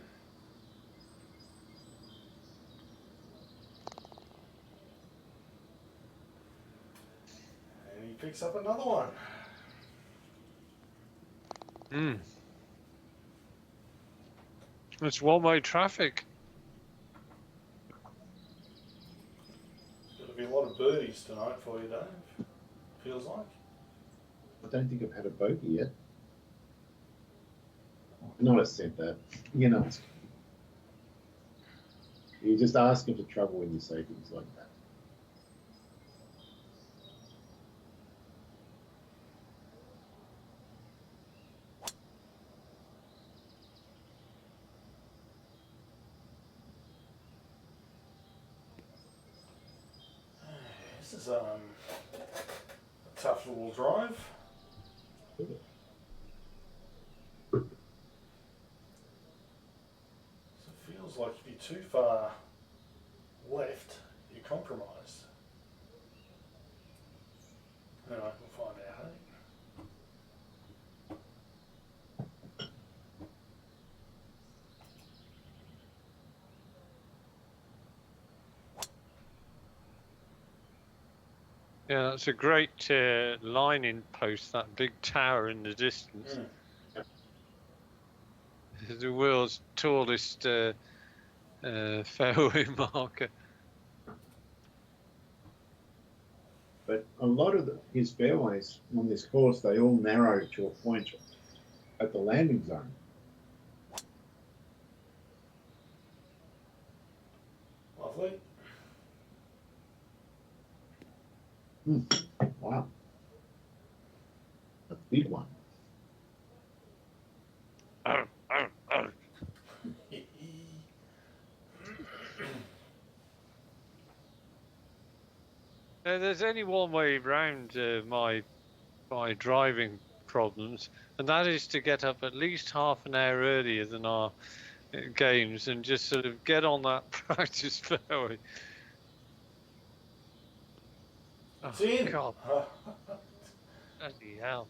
he picks up another one. It's one-way traffic. There'll be a lot of birdies tonight for you, Dave. Feels like. I don't think I've had a bogey yet. Not a cent that. You know, you're just asking for trouble when you say things like that. This is a tough little drive. So it feels like if you're too far left, you're compromised. Anyway, we'll find out, hey? Yeah, that's a great lining post, that big tower in the distance. The world's tallest fairway marker. But a lot of his fairways on this course, they all narrow to a point at the landing zone. Lovely. Wow. A big one. There's only one way around my driving problems, and that is to get up at least half an hour earlier than our games and just sort of get on that practice fairway. It's in. God. Bloody hell.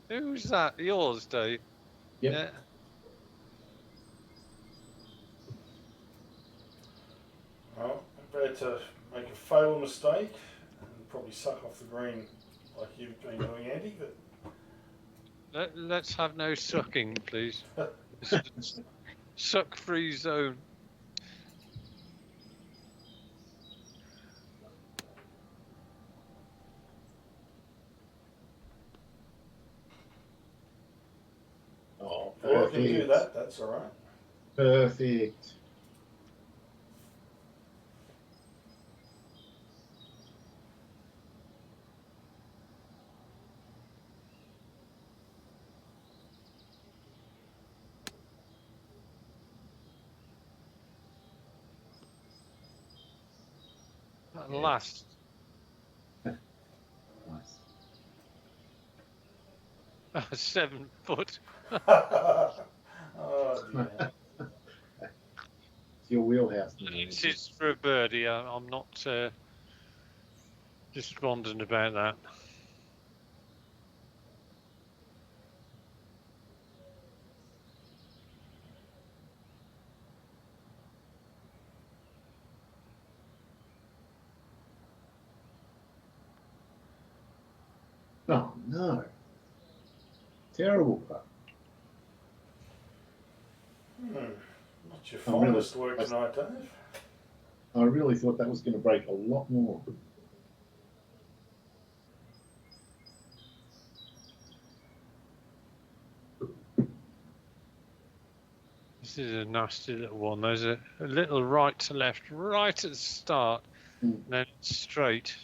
Who's that? Yours, Dave? Yep. Yeah. Well, I'm about to make a fatal mistake and probably suck off the green like you've been doing, Andy, but Let's have no sucking, please. Suck-free zone. Oh, if I can do perfect. that, that's all right. Perfect. At last. Nice. 7 foot. Oh dear. It's your wheelhouse. This is for a birdie. I'm not despondent about that. Oh, no. Terrible putt. Not your finest work tonight, Dave. I really thought that was going to break a lot more. is a nasty little one. There's a little right to left right at the start, and then it's straight.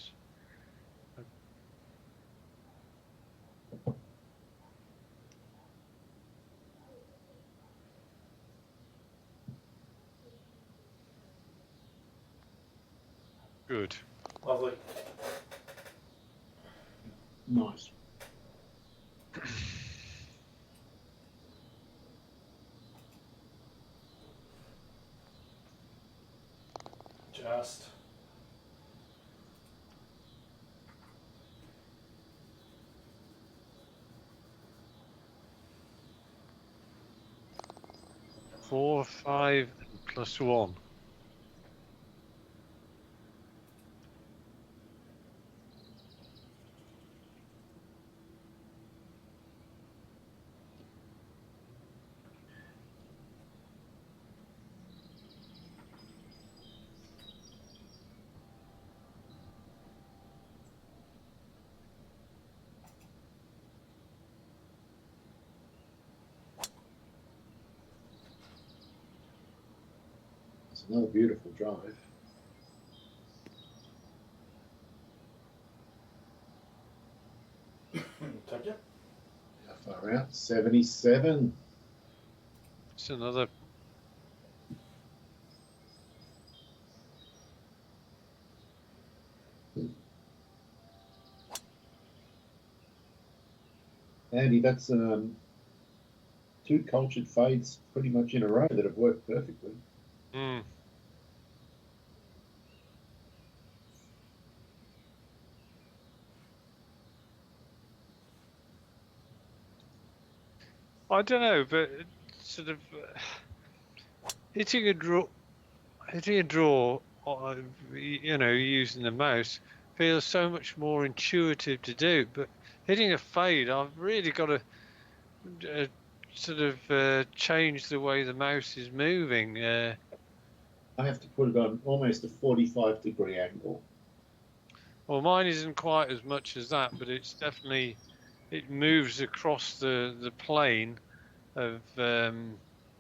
Good. Lovely. Nice. Just. Four, 5, plus 1. It's another beautiful drive. Take it. How far out? 77. It's another. Andy, that's 2 cultured fades pretty much in a row that have worked perfectly. Mm. I don't know, but sort of hitting a draw, using the mouse feels so much more intuitive to do. But hitting a fade, I've really got to change the way the mouse is moving. I have to put it on almost a 45-degree angle. Well, mine isn't quite as much as that, but it's definitely, it moves across the plane of a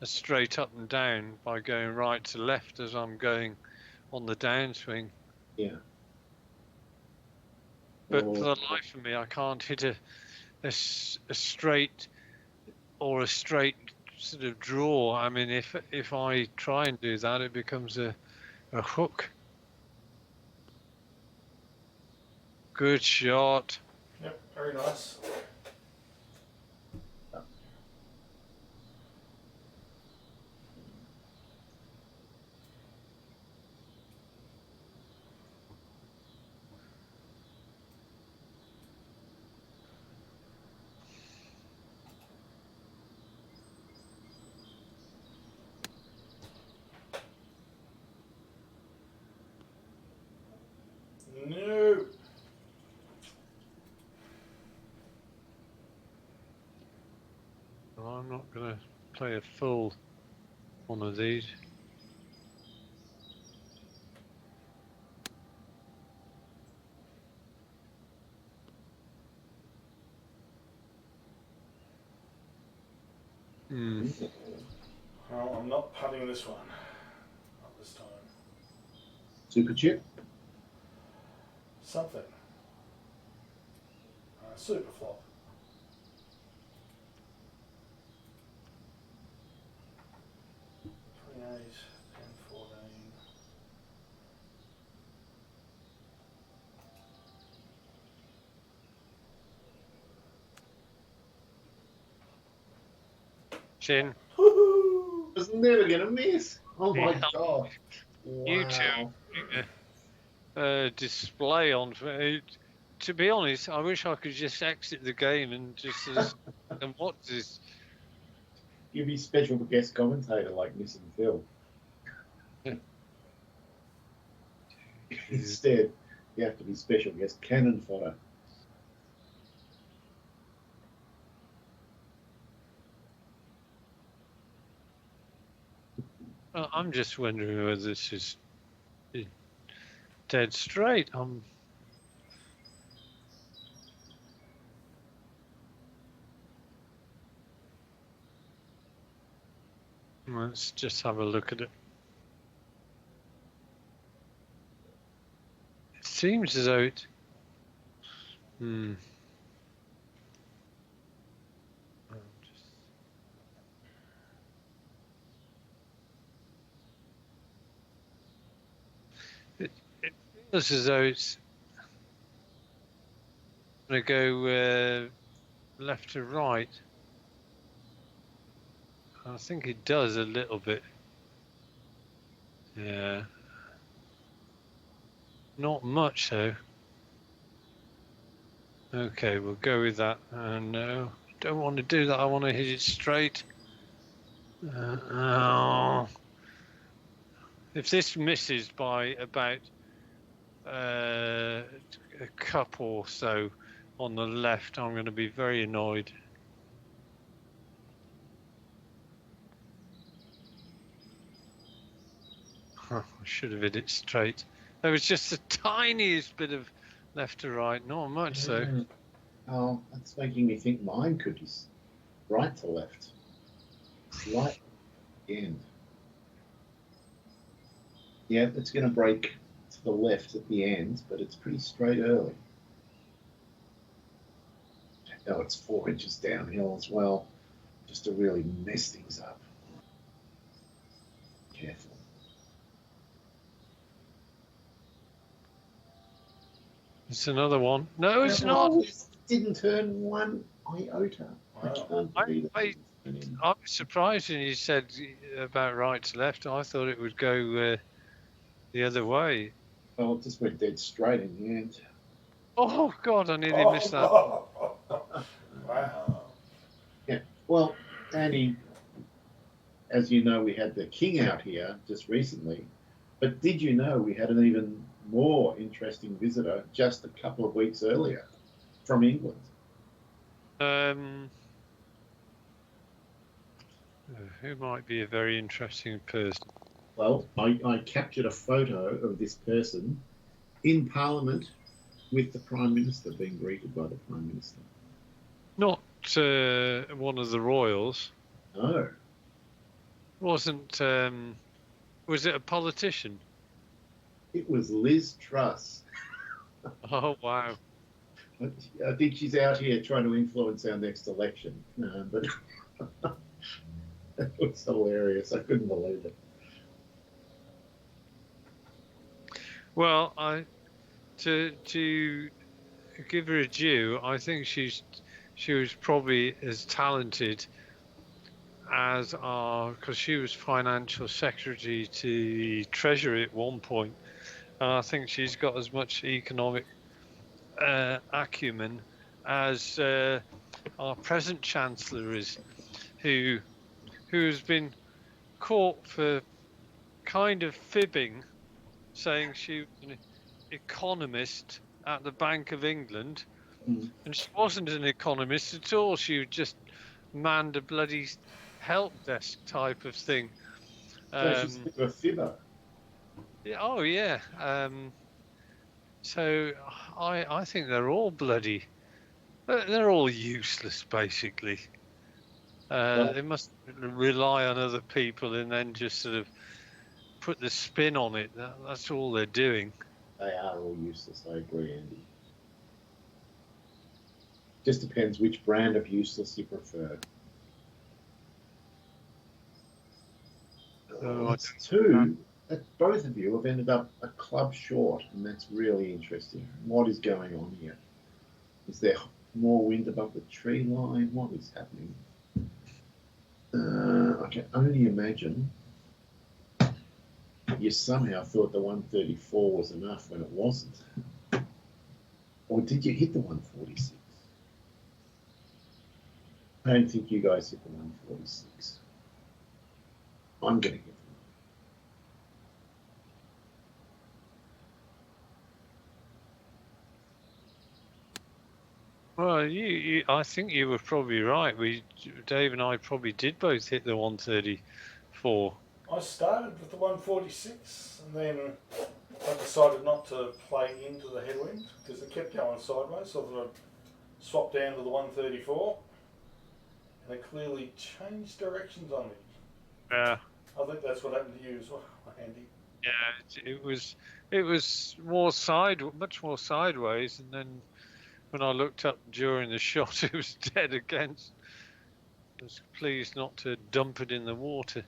straight up and down by going right to left as I'm going on the downswing. Yeah. But for the life of me, I can't hit a straight or a straight sort of draw. I mean, if I try and do that, it becomes a hook. Good shot. Yep, very nice. No. Well, I'm not going to play a full one of these. Well, I'm not putting this one. Not this time. Super chip? Something. Super flop. Chin. Woohoo! I was never going to miss. Oh my Yeah. God. You two display on. To be honest, I wish I could just exit the game and just and watch this. You'd be special guest commentator like Missing Phil. Instead, you have to be special guest cannon fodder. I'm just wondering whether this is dead straight. Let's just have a look at it. It seems as though it. It feels as though it's going to go left to right. I think it does a little bit. Yeah. Not much though. Okay, we'll go with that. No, don't want to do that. I want to hit it straight. Oh. If this misses by about a cup or so on the left, I'm going to be very annoyed. I should have hit it straight. There was just the tiniest bit of left to right, not much so. Oh, that's making me think mine could be right to left. Right end. Yeah, it's going to break to the left at the end, but it's pretty straight early. Oh, it's 4 inches downhill as well, just to really mess things up. Careful. It's another one. No, it's not. It didn't turn one iota. Wow. I was surprised when you said about right to left. I thought it would go the other way. Well, it just went dead straight in the end. Oh God, I nearly missed that. Wow. Yeah. Well, Andy, as you know, we had the king out here just recently. But did you know we had an even more interesting visitor just a couple of weeks earlier from England? Who might be a very interesting person? Well, I captured a photo of this person in Parliament with the Prime Minister, being greeted by the Prime Minister. Not one of the royals. No. Wasn't. Was it a politician? It was Liz Truss. Oh wow! I think she's out here trying to influence our next election, but it was hilarious. I couldn't believe it. Well, to give her a due, I think she was probably as talented as because she was financial secretary to the Treasury at one point, and I think she's got as much economic acumen as our present Chancellor is, who has been caught for kind of fibbing, saying she was an economist at the Bank of England, and she wasn't an economist at all. She just manned a bloody help desk type of thing. So she's a fibber. Yeah, oh yeah. So I think they're all bloody. They're all useless, basically. They must rely on other people and then just sort of put the spin on it. That's all they're doing. They are all useless. I agree, Andy. Just depends which brand of useless you prefer. That's two. Both of you have ended up a club short, and that's really interesting. What is going on here? Is there more wind above the tree line? What is happening? I can only imagine you somehow thought the 134 was enough when it wasn't. Or did you hit the 146? I don't think you guys hit the 146. I'm going to hit Well, I think you were probably right. Dave and I probably did both hit the 134. I started with the 146, and then I decided not to play into the headwind because it kept going sideways. So I thought I'd swap down to the 134, and it clearly changed directions on me. Yeah. I think that's what happened to you as well, Andy. Yeah, it was much more sideways, and then when I looked up during the shot, it was dead again. I was pleased not to dump it in the water.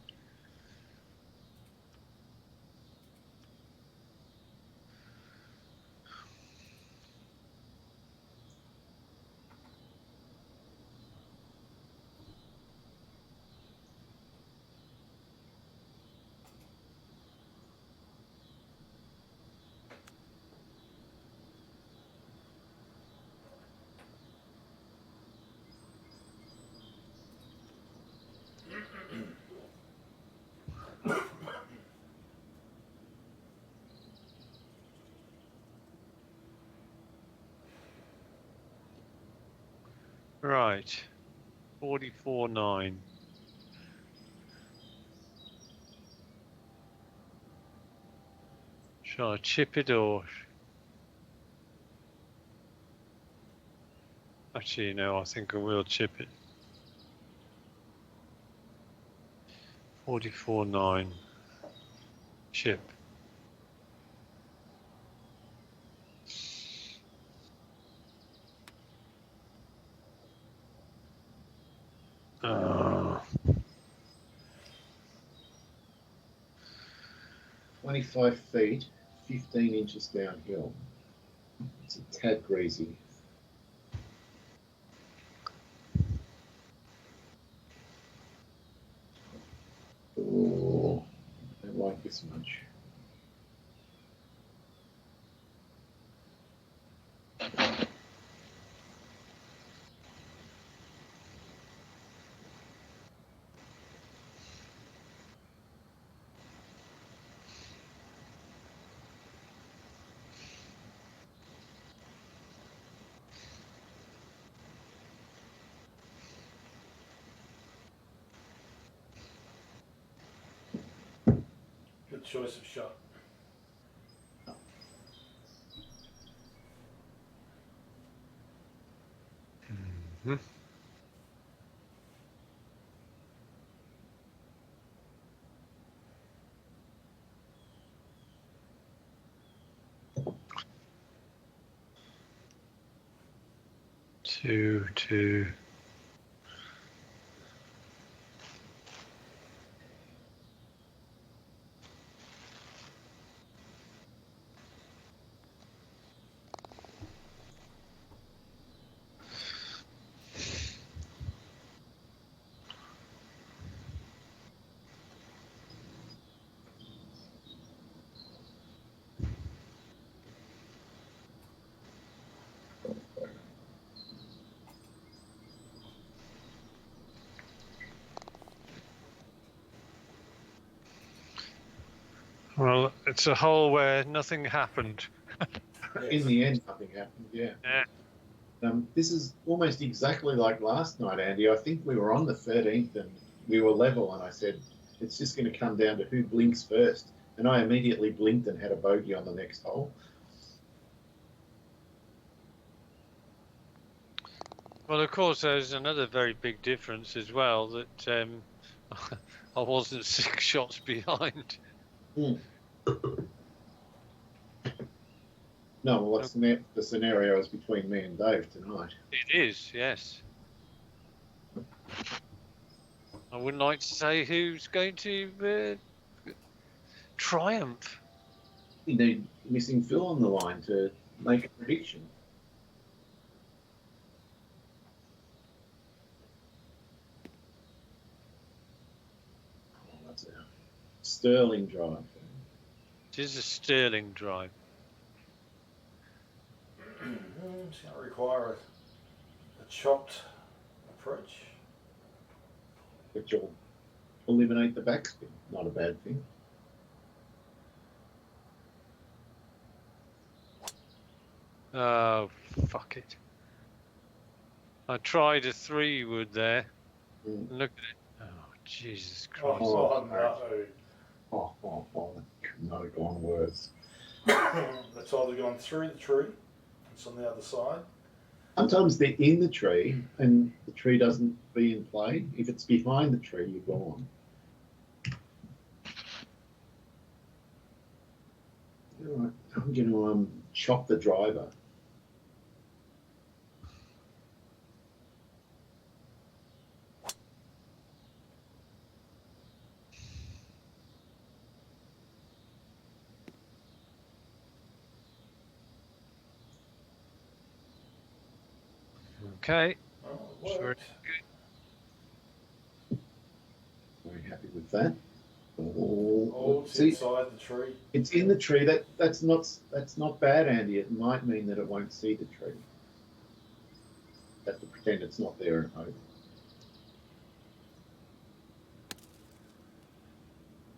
Right, 44.9. Shall I chip it or? Actually, no, I think I will chip it. 44.9. Chip. Uh, 25 feet, 15 inches downhill. It's a tad greasy. Oh, I don't like this much. Good choice of shot. hmm. 2. Well, it's a hole where nothing happened. In the end, nothing happened, yeah. Yeah. This is almost exactly like last night, Andy. I think we were on the 13th and we were level, and I said, it's just going to come down to who blinks first. And I immediately blinked and had a bogey on the next hole. Well, of course, there's another very big difference as well that I wasn't 6 shots behind. Mm. No, well, that's the scenario is between me and Dave tonight. It is, yes. I wouldn't like to say who's going to triumph. You need missing Phil on the line to make a prediction. Oh, that's a sterling drive. It is a sterling drive. It's going to require a chopped approach. Which will eliminate the backspin. Not a bad thing. Oh, fuck it. I tried a 3-wood there. Mm. Look at it. Oh, Jesus Christ. No. No, gone worse. That's either gone through the tree, it's on the other side. Sometimes they're in the tree and the tree doesn't be in play. If it's behind the tree, you're gone. I'm going to chop the driver. Okay. Oh, it Very worked. Very happy with that. Oh, it's see, inside the tree. it's in the tree. That's not bad, Andy. It might mean that it won't see the tree. Have to pretend it's not there and hope.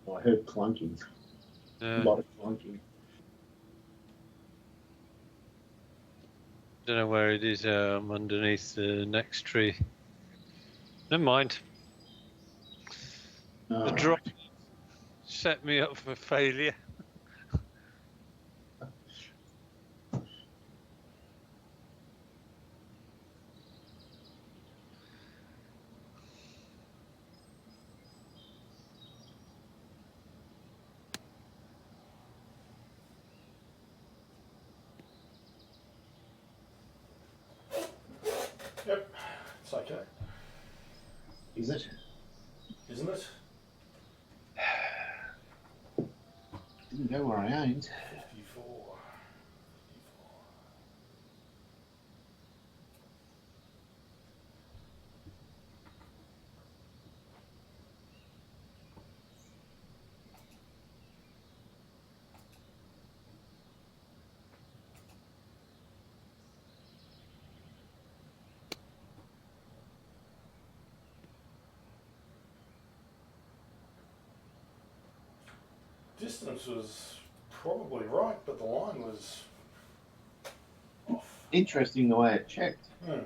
Oh, I heard clunking. A lot of clunking. Don't know where it is. I'm underneath the next tree. Never mind. The drop set me up for failure. Yep, it's okay. Is it? Isn't it? Didn't go where I aimed. 54. Distance was probably right, but the line was off. Interesting the way it checked. Hmm.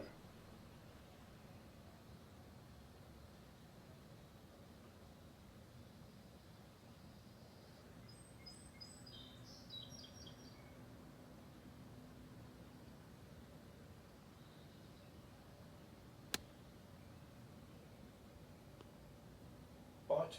Bite.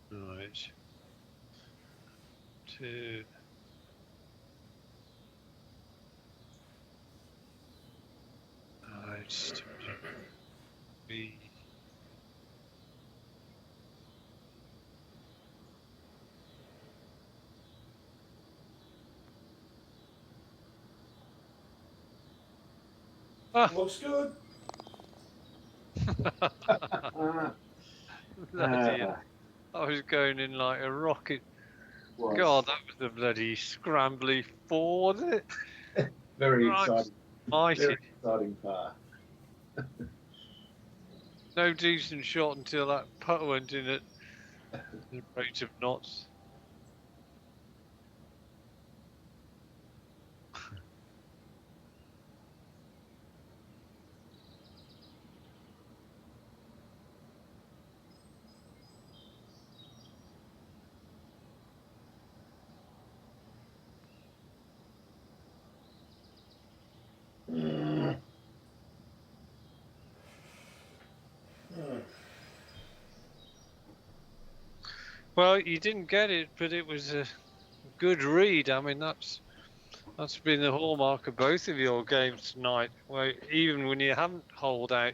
Right. Two. Right. Three. Ah. Looks good. Bloody hell. I was going in like a rocket. Was God, that was a bloody scrambly four, wasn't it? very Right. exciting. Mighty. Very exciting part. No decent shot until that putt went in at the rate of knots. Well, you didn't get it, but it was a good read. I mean, that's been the hallmark of both of your games tonight. Where even when you haven't holed out,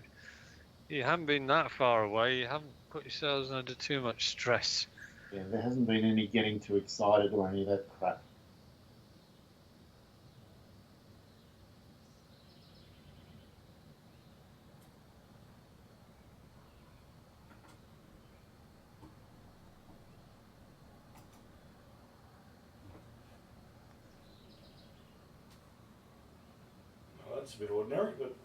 you haven't been that far away. You haven't put yourselves under too much stress. Yeah, there hasn't been any getting too excited or any of that crap. Well, that's a bit ordinary, but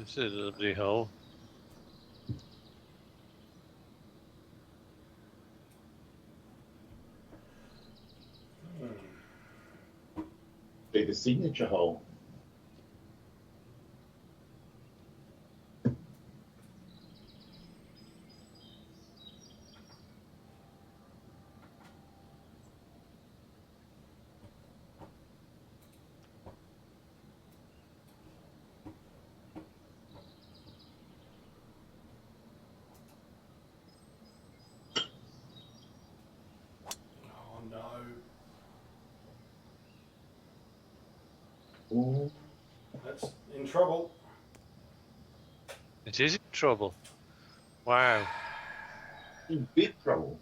It's a lovely hole. Be the signature hole. Oh no. Ooh. That's in trouble. It is in trouble. Wow. In big trouble.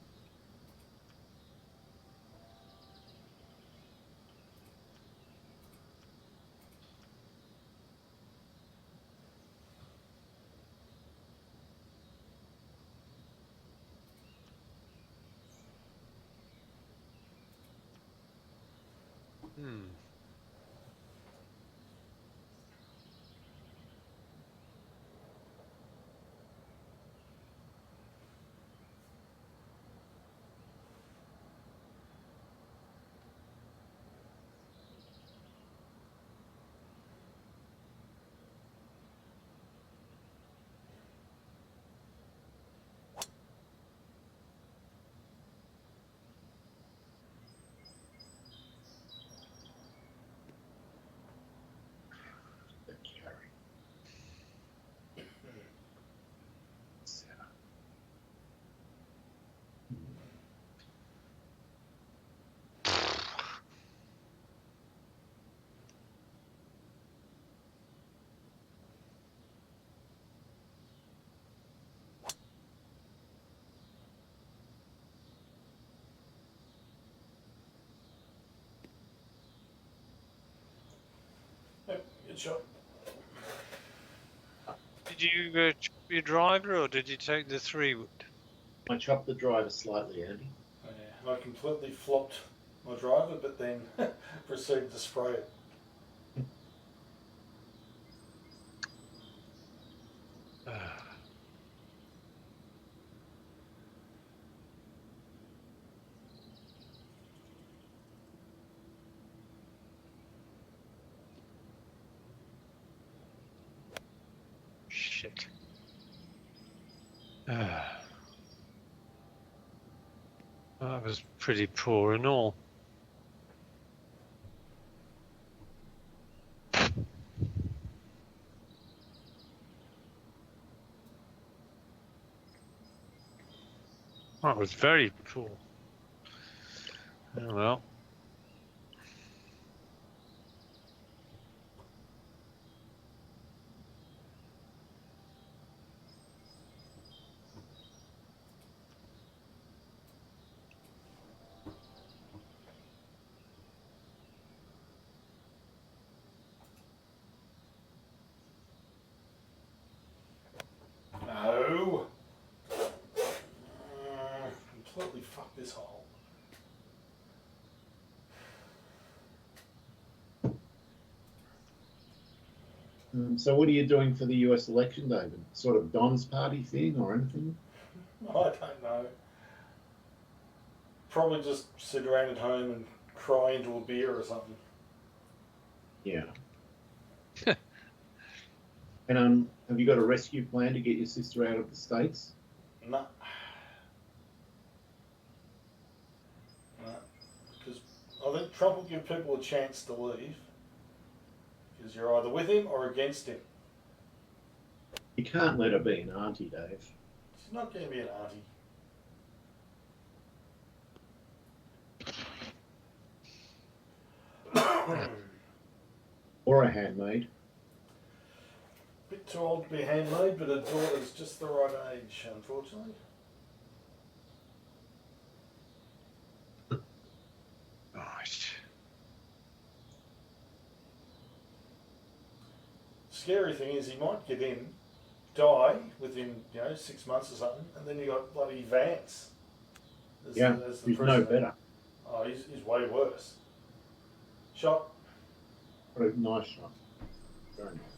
Hmm. The carry. Yep, good shot. Did you chop your driver or did you take the 3-wood? I chopped the driver slightly, Andy. Yeah, I completely flopped my driver, but then proceeded to spray it. Shit. That was pretty poor and all. That was very poor. Oh well. No. Completely fucked this hole. So what are you doing for the US election, David? Sort of Don's party thing or anything? I don't know. Probably just sit around at home and cry into a beer or something. Yeah. And have you got a rescue plan to get your sister out of the States? No. No. Because I think Trump will give people a chance to leave. Because you're either with him or against him. You can't let her be an auntie, Dave. She's not going to be an auntie. Or a handmaid. Bit too old to be handmade, but her daughter's just the right age, unfortunately. Right. Scary thing is he might get in, die within 6 months or something, and then you got bloody Vance. As the he's no better. Oh, he's way worse. Shot. What a nice shot. Very nice.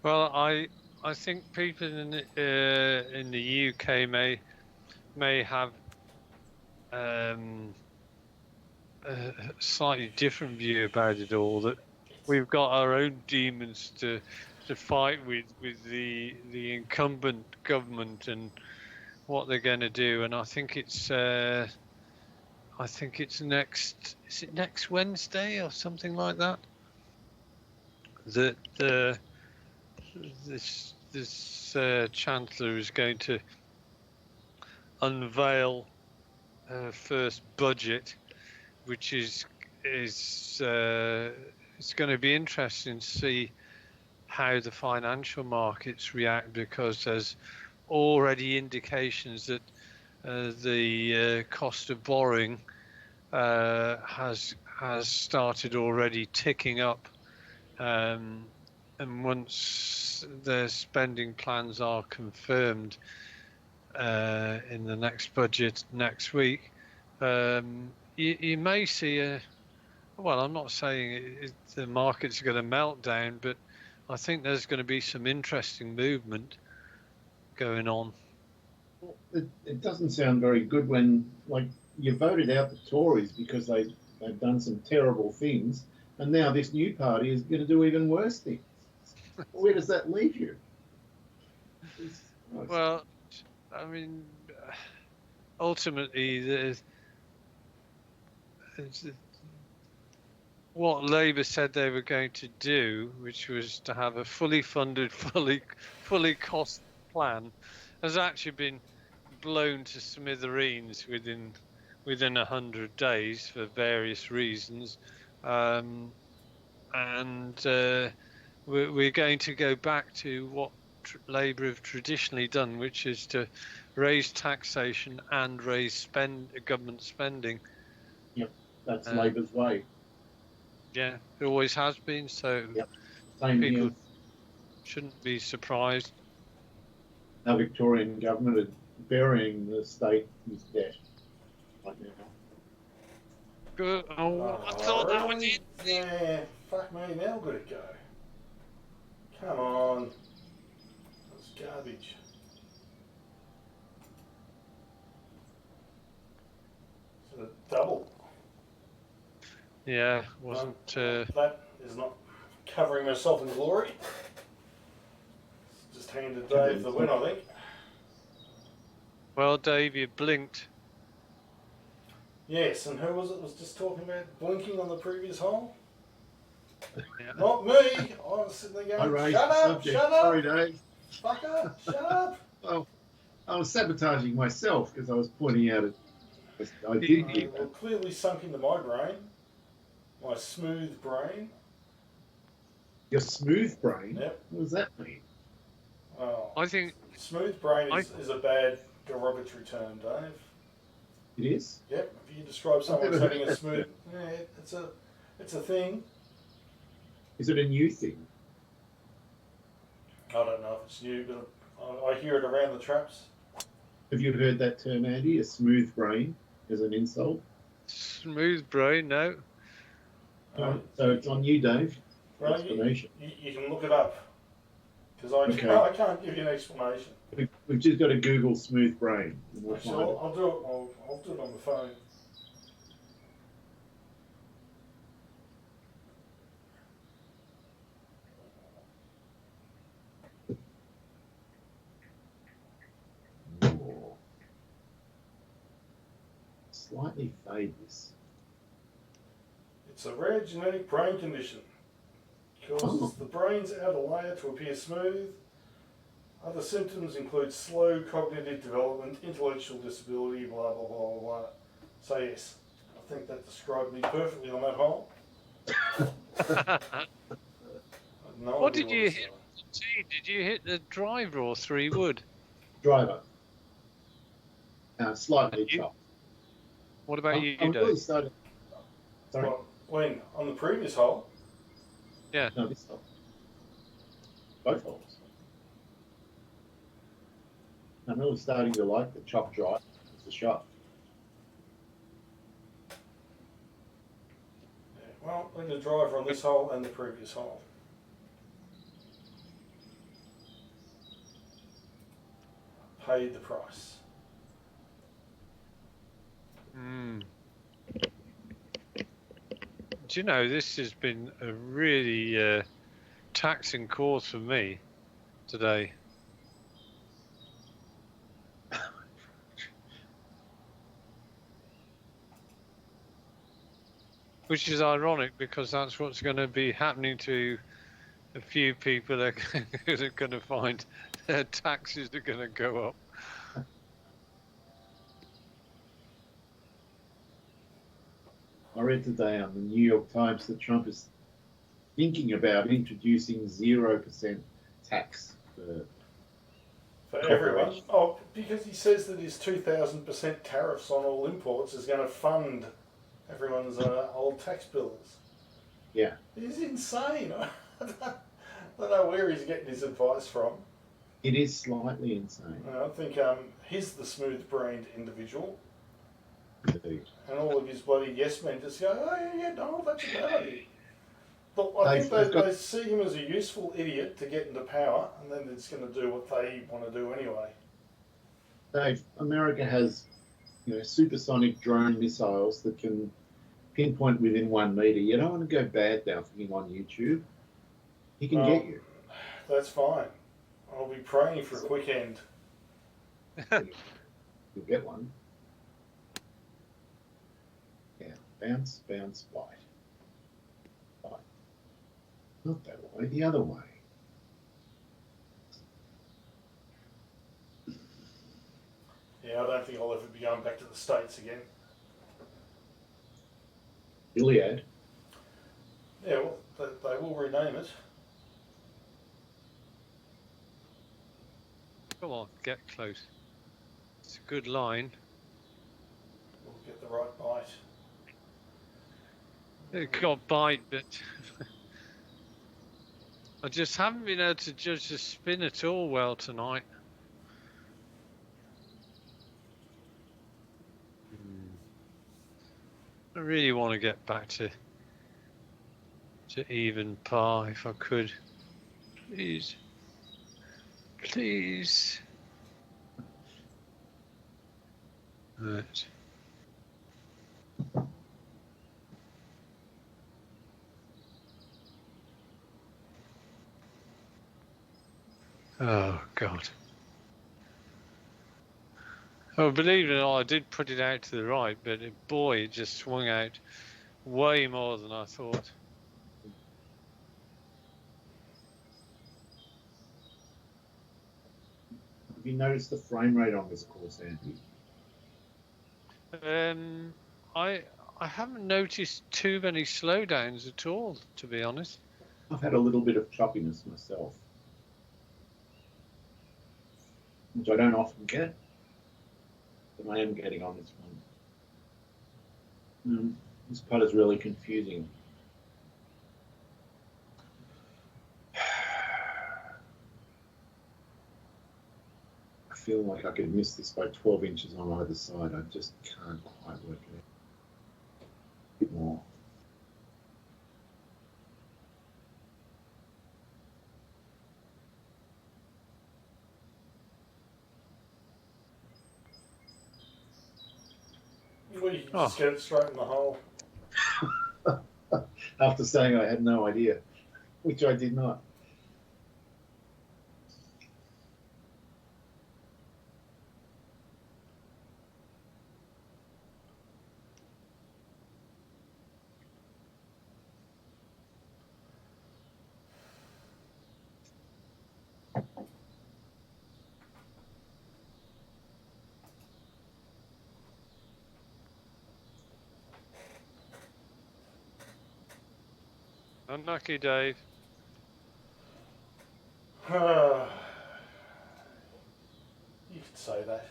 Well, I think people in the UK may have a slightly different view about it all. That we've got our own demons to fight with the incumbent government and what they're going to do. And I think it's next. Is it next Wednesday or something like that? That this chancellor is going to unveil her first budget, which is it's going to be interesting to see how the financial markets react, because there's already indications that the cost of borrowing has started already ticking up, and once their spending plans are confirmed in the next budget next week, you may see a. Well, I'm not saying the market's going to melt down, but I think there's going to be some interesting movement going on. It doesn't sound very good when, like, you voted out the Tories because they've done some terrible things, and now this new party is going to do even worse things. Where does that leave you? Well, I mean, ultimately, what Labour said they were going to do, which was to have a fully funded, fully cost plan, has actually been blown to smithereens within 100 days for various reasons, and we're going to go back to what Labour have traditionally done, which is to raise taxation and raise government spending. Yep, that's Labour's way. Yeah, it always has been. So yep. Same people here. Shouldn't be surprised. Our Victorian government is burying the state in debt right now. Good. Oh, I thought that was it. Yeah, fuck me, now I've got to go. Come on. That's garbage. So double. Yeah, wasn't. That is not covering myself in glory. Just handed Dave the win, I think. Well, Dave, you blinked. Yes, and who was it was just talking about blinking on the previous hole? Yeah. Not me. I was sitting there going, shut up, shut up. Sorry, Dave. Fucker, shut up. Well, I was sabotaging myself because I was pointing out it. I did hear that. Well, clearly sunk into my brain. My smooth brain. Your smooth brain? Yep. What does that mean? Oh, I think smooth brain is a bad derogatory term, Dave. It is? Yep. If you describe someone as having a smooth, yeah, it's a thing. Is it a new thing? I don't know if it's new, but I hear it around the traps. Have you heard that term, Andy? A smooth brain as an insult? Smooth brain, no. So it's on you, Dave. Right, Explanation. You can look it up. Because I can't give you an explanation. We've just got to Google smooth brain. And we'll Actually, I'll do it. I'll do it on the phone. Slightly fade this. It's a rare genetic brain condition. Causes the brain's outer layer to appear smooth. Other symptoms include slow cognitive development, intellectual disability, blah, blah, blah, blah. So yes, I think that described me perfectly on that hole. What did you hit? Did you hit the driver or 3 wood? Driver. Slightly chopped. What about you, I'm Dave? really starting. Sorry. Well, when? On the previous hole? Yeah. No, this hole. Both holes. I'm really starting to like the chop drive. It's a shot. Yeah, well, I need a driver on this hole and the previous hole. paid the price. Mm. Do you know, this has been a really taxing course for me today. Which is ironic because that's what's going to be happening to a few people that are going to find their taxes are going to go up. I read today on the New York Times that Trump is thinking about introducing 0% tax For everyone. corporations. Oh, because he says that his 2,000% tariffs on all imports is going to fund everyone's old tax bills. Yeah. He's insane. I don't know where he's getting his advice from. It is slightly insane. I think he's the smooth-brained individual. Indeed. And all of his bloody yes men just go, oh yeah, Donald, that's a bad idea. But I think they see him as a useful idiot to get into power, and then it's going to do what they want to do anyway. Dave, America has, supersonic drone missiles that can pinpoint within 1 meter. You don't want to go bad mouthing him on YouTube. He can get you. That's fine. I'll be praying for a quick end. You'll get one. Yeah, bounce, bounce, bite. Bite. Not that way, the other way. Yeah, I don't think I'll ever be going back to the States again. Iliad. Yeah, well, they will rename it. Come on, get close. It's a good line. We'll get the right bite. It got bite, but I just haven't been able to judge the spin at all well tonight. I really want to get back to even par if I could. Please. Please. Right. Oh, God. Oh, believe it or not, I did put it out to the right, but boy, it just swung out way more than I thought. Have you noticed the frame rate on this course, Andy? I haven't noticed too many slowdowns at all, to be honest. I've had a little bit of choppiness myself, which I don't often get, but I am getting on this one. This putt is really confusing. I feel like I could miss this by 12 inches on either side. I just can't quite work it out. A bit more. Well, you can just get it straight in the hole. After saying I had no idea, which I did not. Unlucky, Dave. You could say that.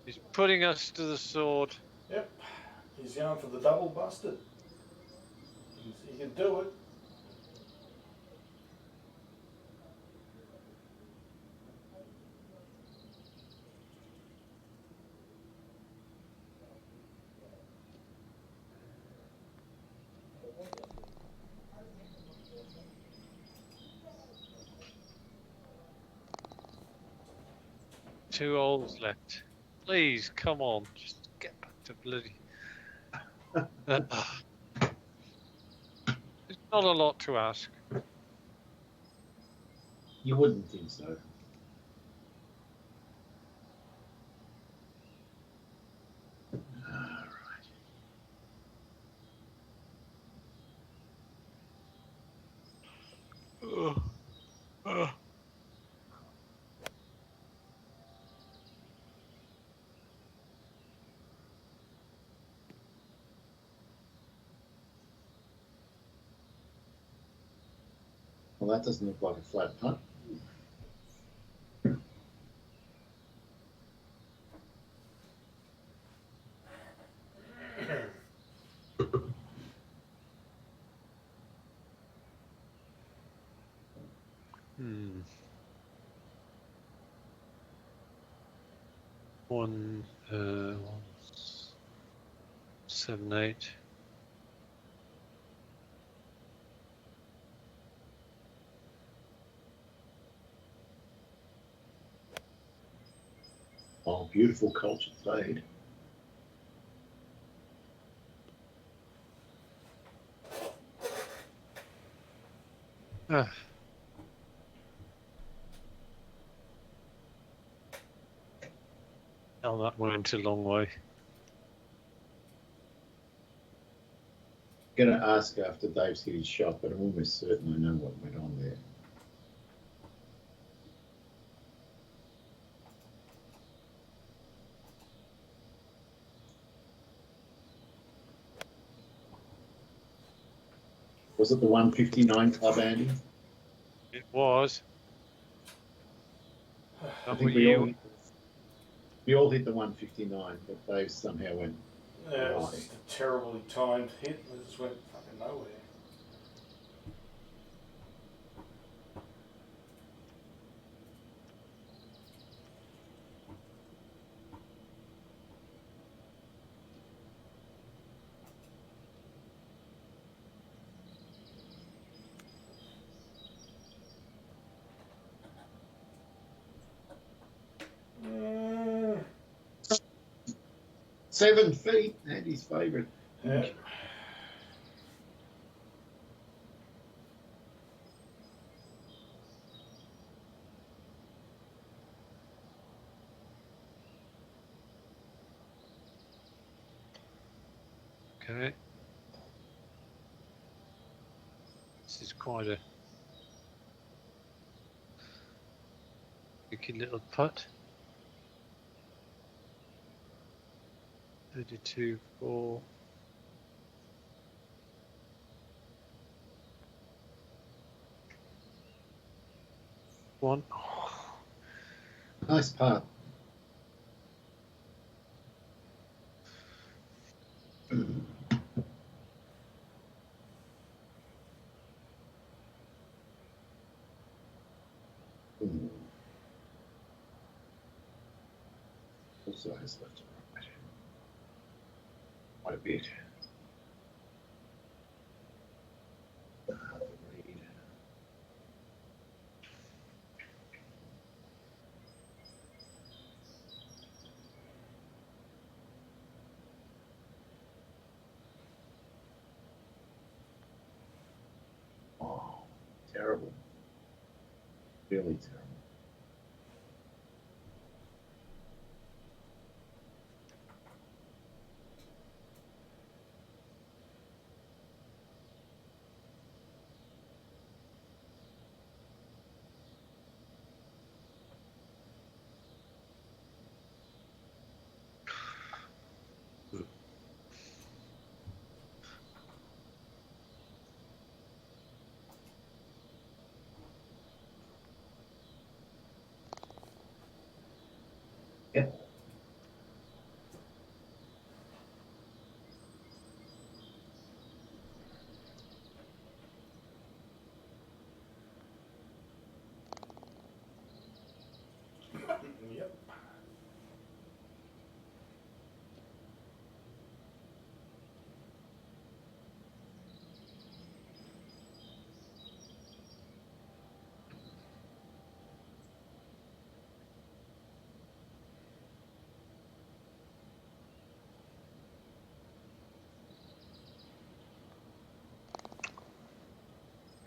He's putting us to the sword. Yep. He's going for the double busted. He can do it. 2 holes left. Please, come on. Just get back to bloody... It's not a lot to ask. You wouldn't think so. All right. Well, that doesn't look like a flat putt. Hmm. 1, 7, 8. Oh, beautiful cultured fade. Ah. Oh, that went a long way. Going to ask after Dave's hit his shot, but I'm almost certain I know what went on there. Was it the 159 club, Andy? It was. I think we all hit the 159, but Dave somehow went Yeah, it was high. just a terribly timed hit. It just went fucking nowhere. Mm, 7 feet, Andy's favourite. yeah. Okay. This is quite a tricky little putt. 32, 4. One. Nice putt. Also has left and right. Quite a bit. Oh, terrible. Really terrible. Yep. Yep.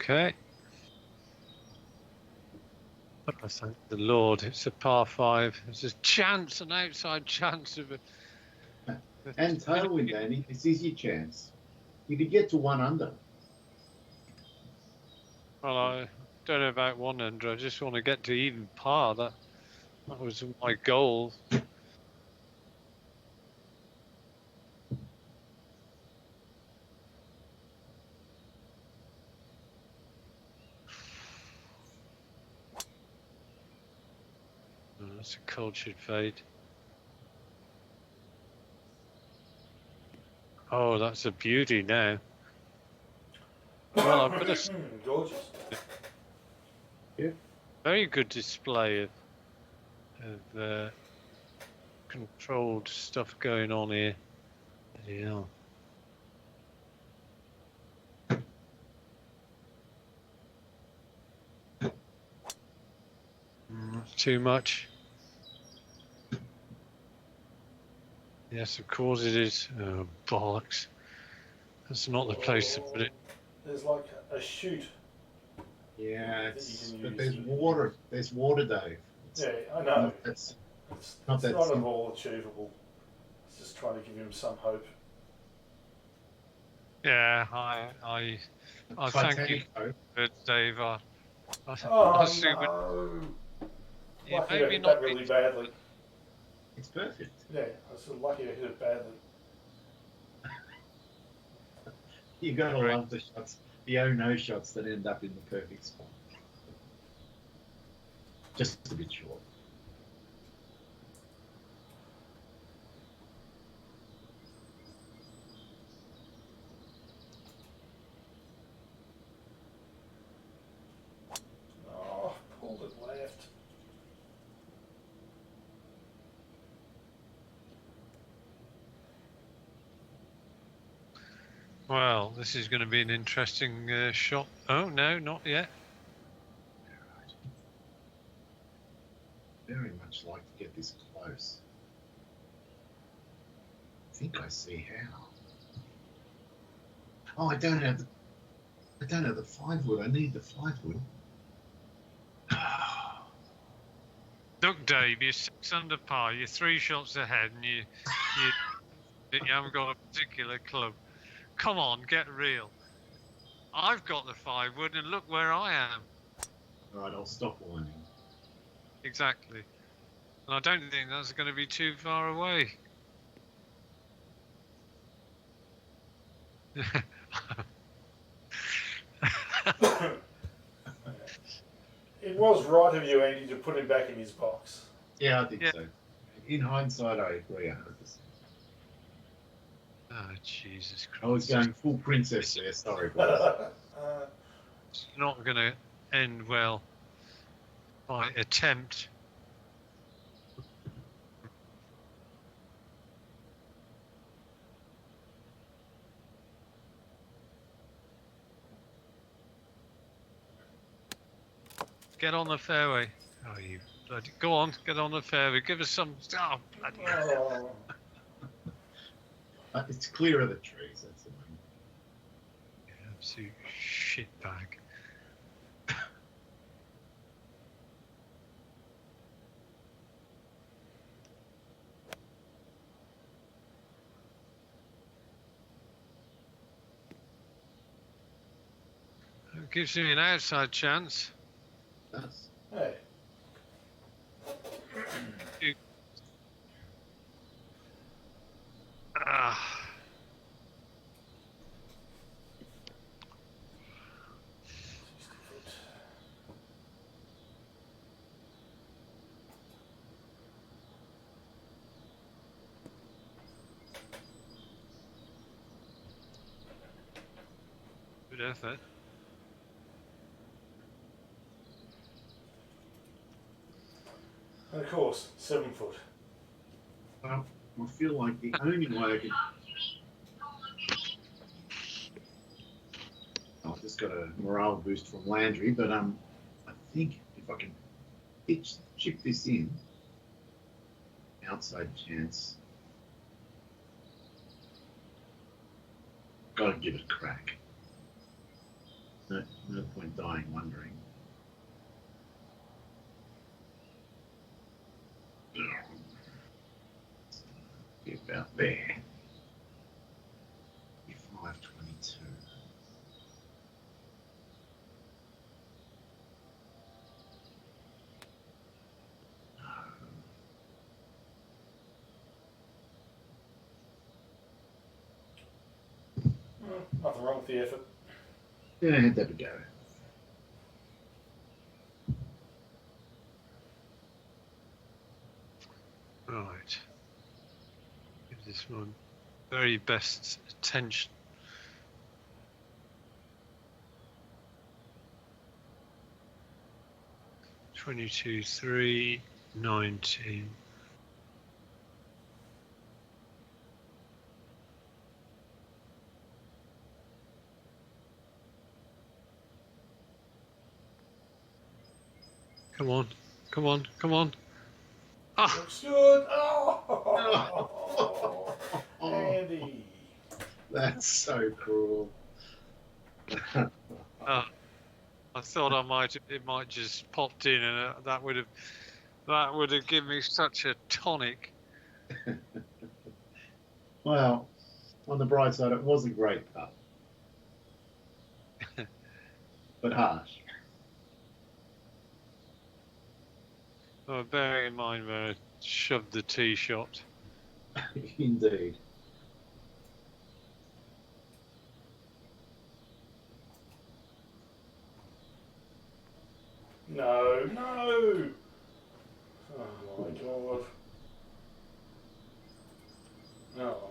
Okay. But I thank the Lord, it's a par 5. There's a chance, an outside chance of it. And tailwind, Andy. This is your chance. You could get to 1 under. Well, I don't know about 1 under. I just want to get to even par. That was my goal. Oh, that's a cultured fade. Oh, that's a beauty now. Well, I've got a Gorgeous. very good display of controlled stuff going on here. Yeah. Too much. Yes, of course it is. Oh, bollocks. That's not the place to put it. There's like a chute. Yeah, that you can but use. there's water. There's water, Dave. Yeah, I know. It's It's not that not at simple. all achievable. It's just trying to give him some hope. Yeah, I thank you, Hope. Dave. I Oh assume no! you Lucky I maybe hit not that be. really badly. It's perfect. Yeah, I was lucky I hit it badly. You gotta Right. love the shots, the oh no shots that end up in the perfect spot. Just a bit short. Oh, pulled it left. Well, this is going to be an interesting shot. Oh no, not yet. Very much like to get this close. I think I see how. Oh, I don't have the 5 wood. I need the 5 wood. Look, Dave, you're 6 under par. You're 3 shots ahead, and you haven't got a particular club. Come on, get real. I've got the 5 wood, and look where I am. All right, I'll stop whining. Exactly. And I don't think that's going to be too far away. It was right of you, Andy, to put him back in his box. Yeah, I think Yeah. so. In hindsight, I agree 100%. Oh, Jesus Christ. I was going full princess there. Sorry, boys. It's not going to end well. My attempt. Get on the fairway. Oh, you bloody. Go on, get on the fairway. Give us some. Oh, bloody. Oh. It's clear of the trees. That's the main. Absolute shit bag. It gives me an outside chance. That's Hey. Ah. Good effort. And of course, 7 foot. well, I feel like the only way I can. I've just got a morale boost from Landry, but I think if I can chip this in, outside chance. Got to give it a crack. No point dying wondering. Be about there. 522. Nothing wrong with the effort. Yeah, I had that to go. Right. Give this one very best attention. $22, $3, $19. Come on, come on, come on. Ah! Looks good. Oh, Andy. That's so cruel. I thought it might just popped in, and that would have given me such a tonic. Well, on the bright side, it was a great putt, but harsh. Oh, bearing in mind where I shoved the tee shot. Indeed. No, no. Oh my god. No.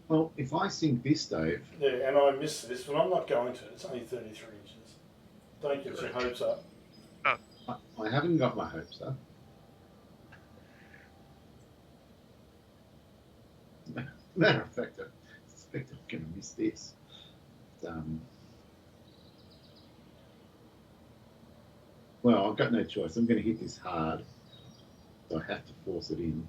Well, if I sink this, Dave. Yeah, and I missed this, but I'm not going to. It's only 33 inches. Don't get your hopes up. I haven't got my hopes up. Matter of fact, I suspect I'm going to miss this. Well, I've got no choice. I'm going to hit this hard, so I have to force it in.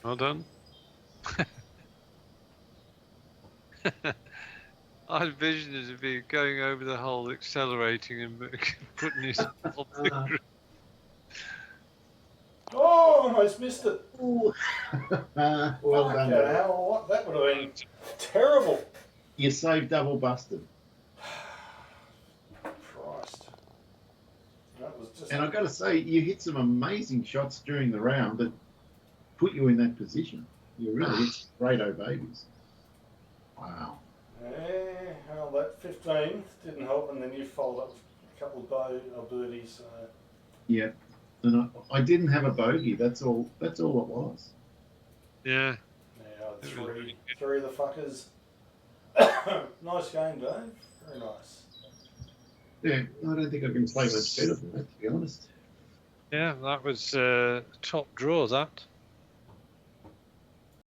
Well done. I envisioned it to be going over the hole, accelerating, and putting his through. Oh, almost missed it. Well done. Hell, that would have been terrible. You saved double busted. Christ. That was just. And I've got to say, you hit some amazing shots during the round that put you in that position. You really hit some great babies. Wow. Yeah, well, that 15th didn't help, and then you followed up with a couple of birdies. Yeah, and I didn't have a bogey. That's all. That's all it was. Yeah. Yeah, three of the fuckers. Nice game, Dave. Very nice. Yeah, I don't think I can play much better than that, to be honest. Yeah, that was top draw, that.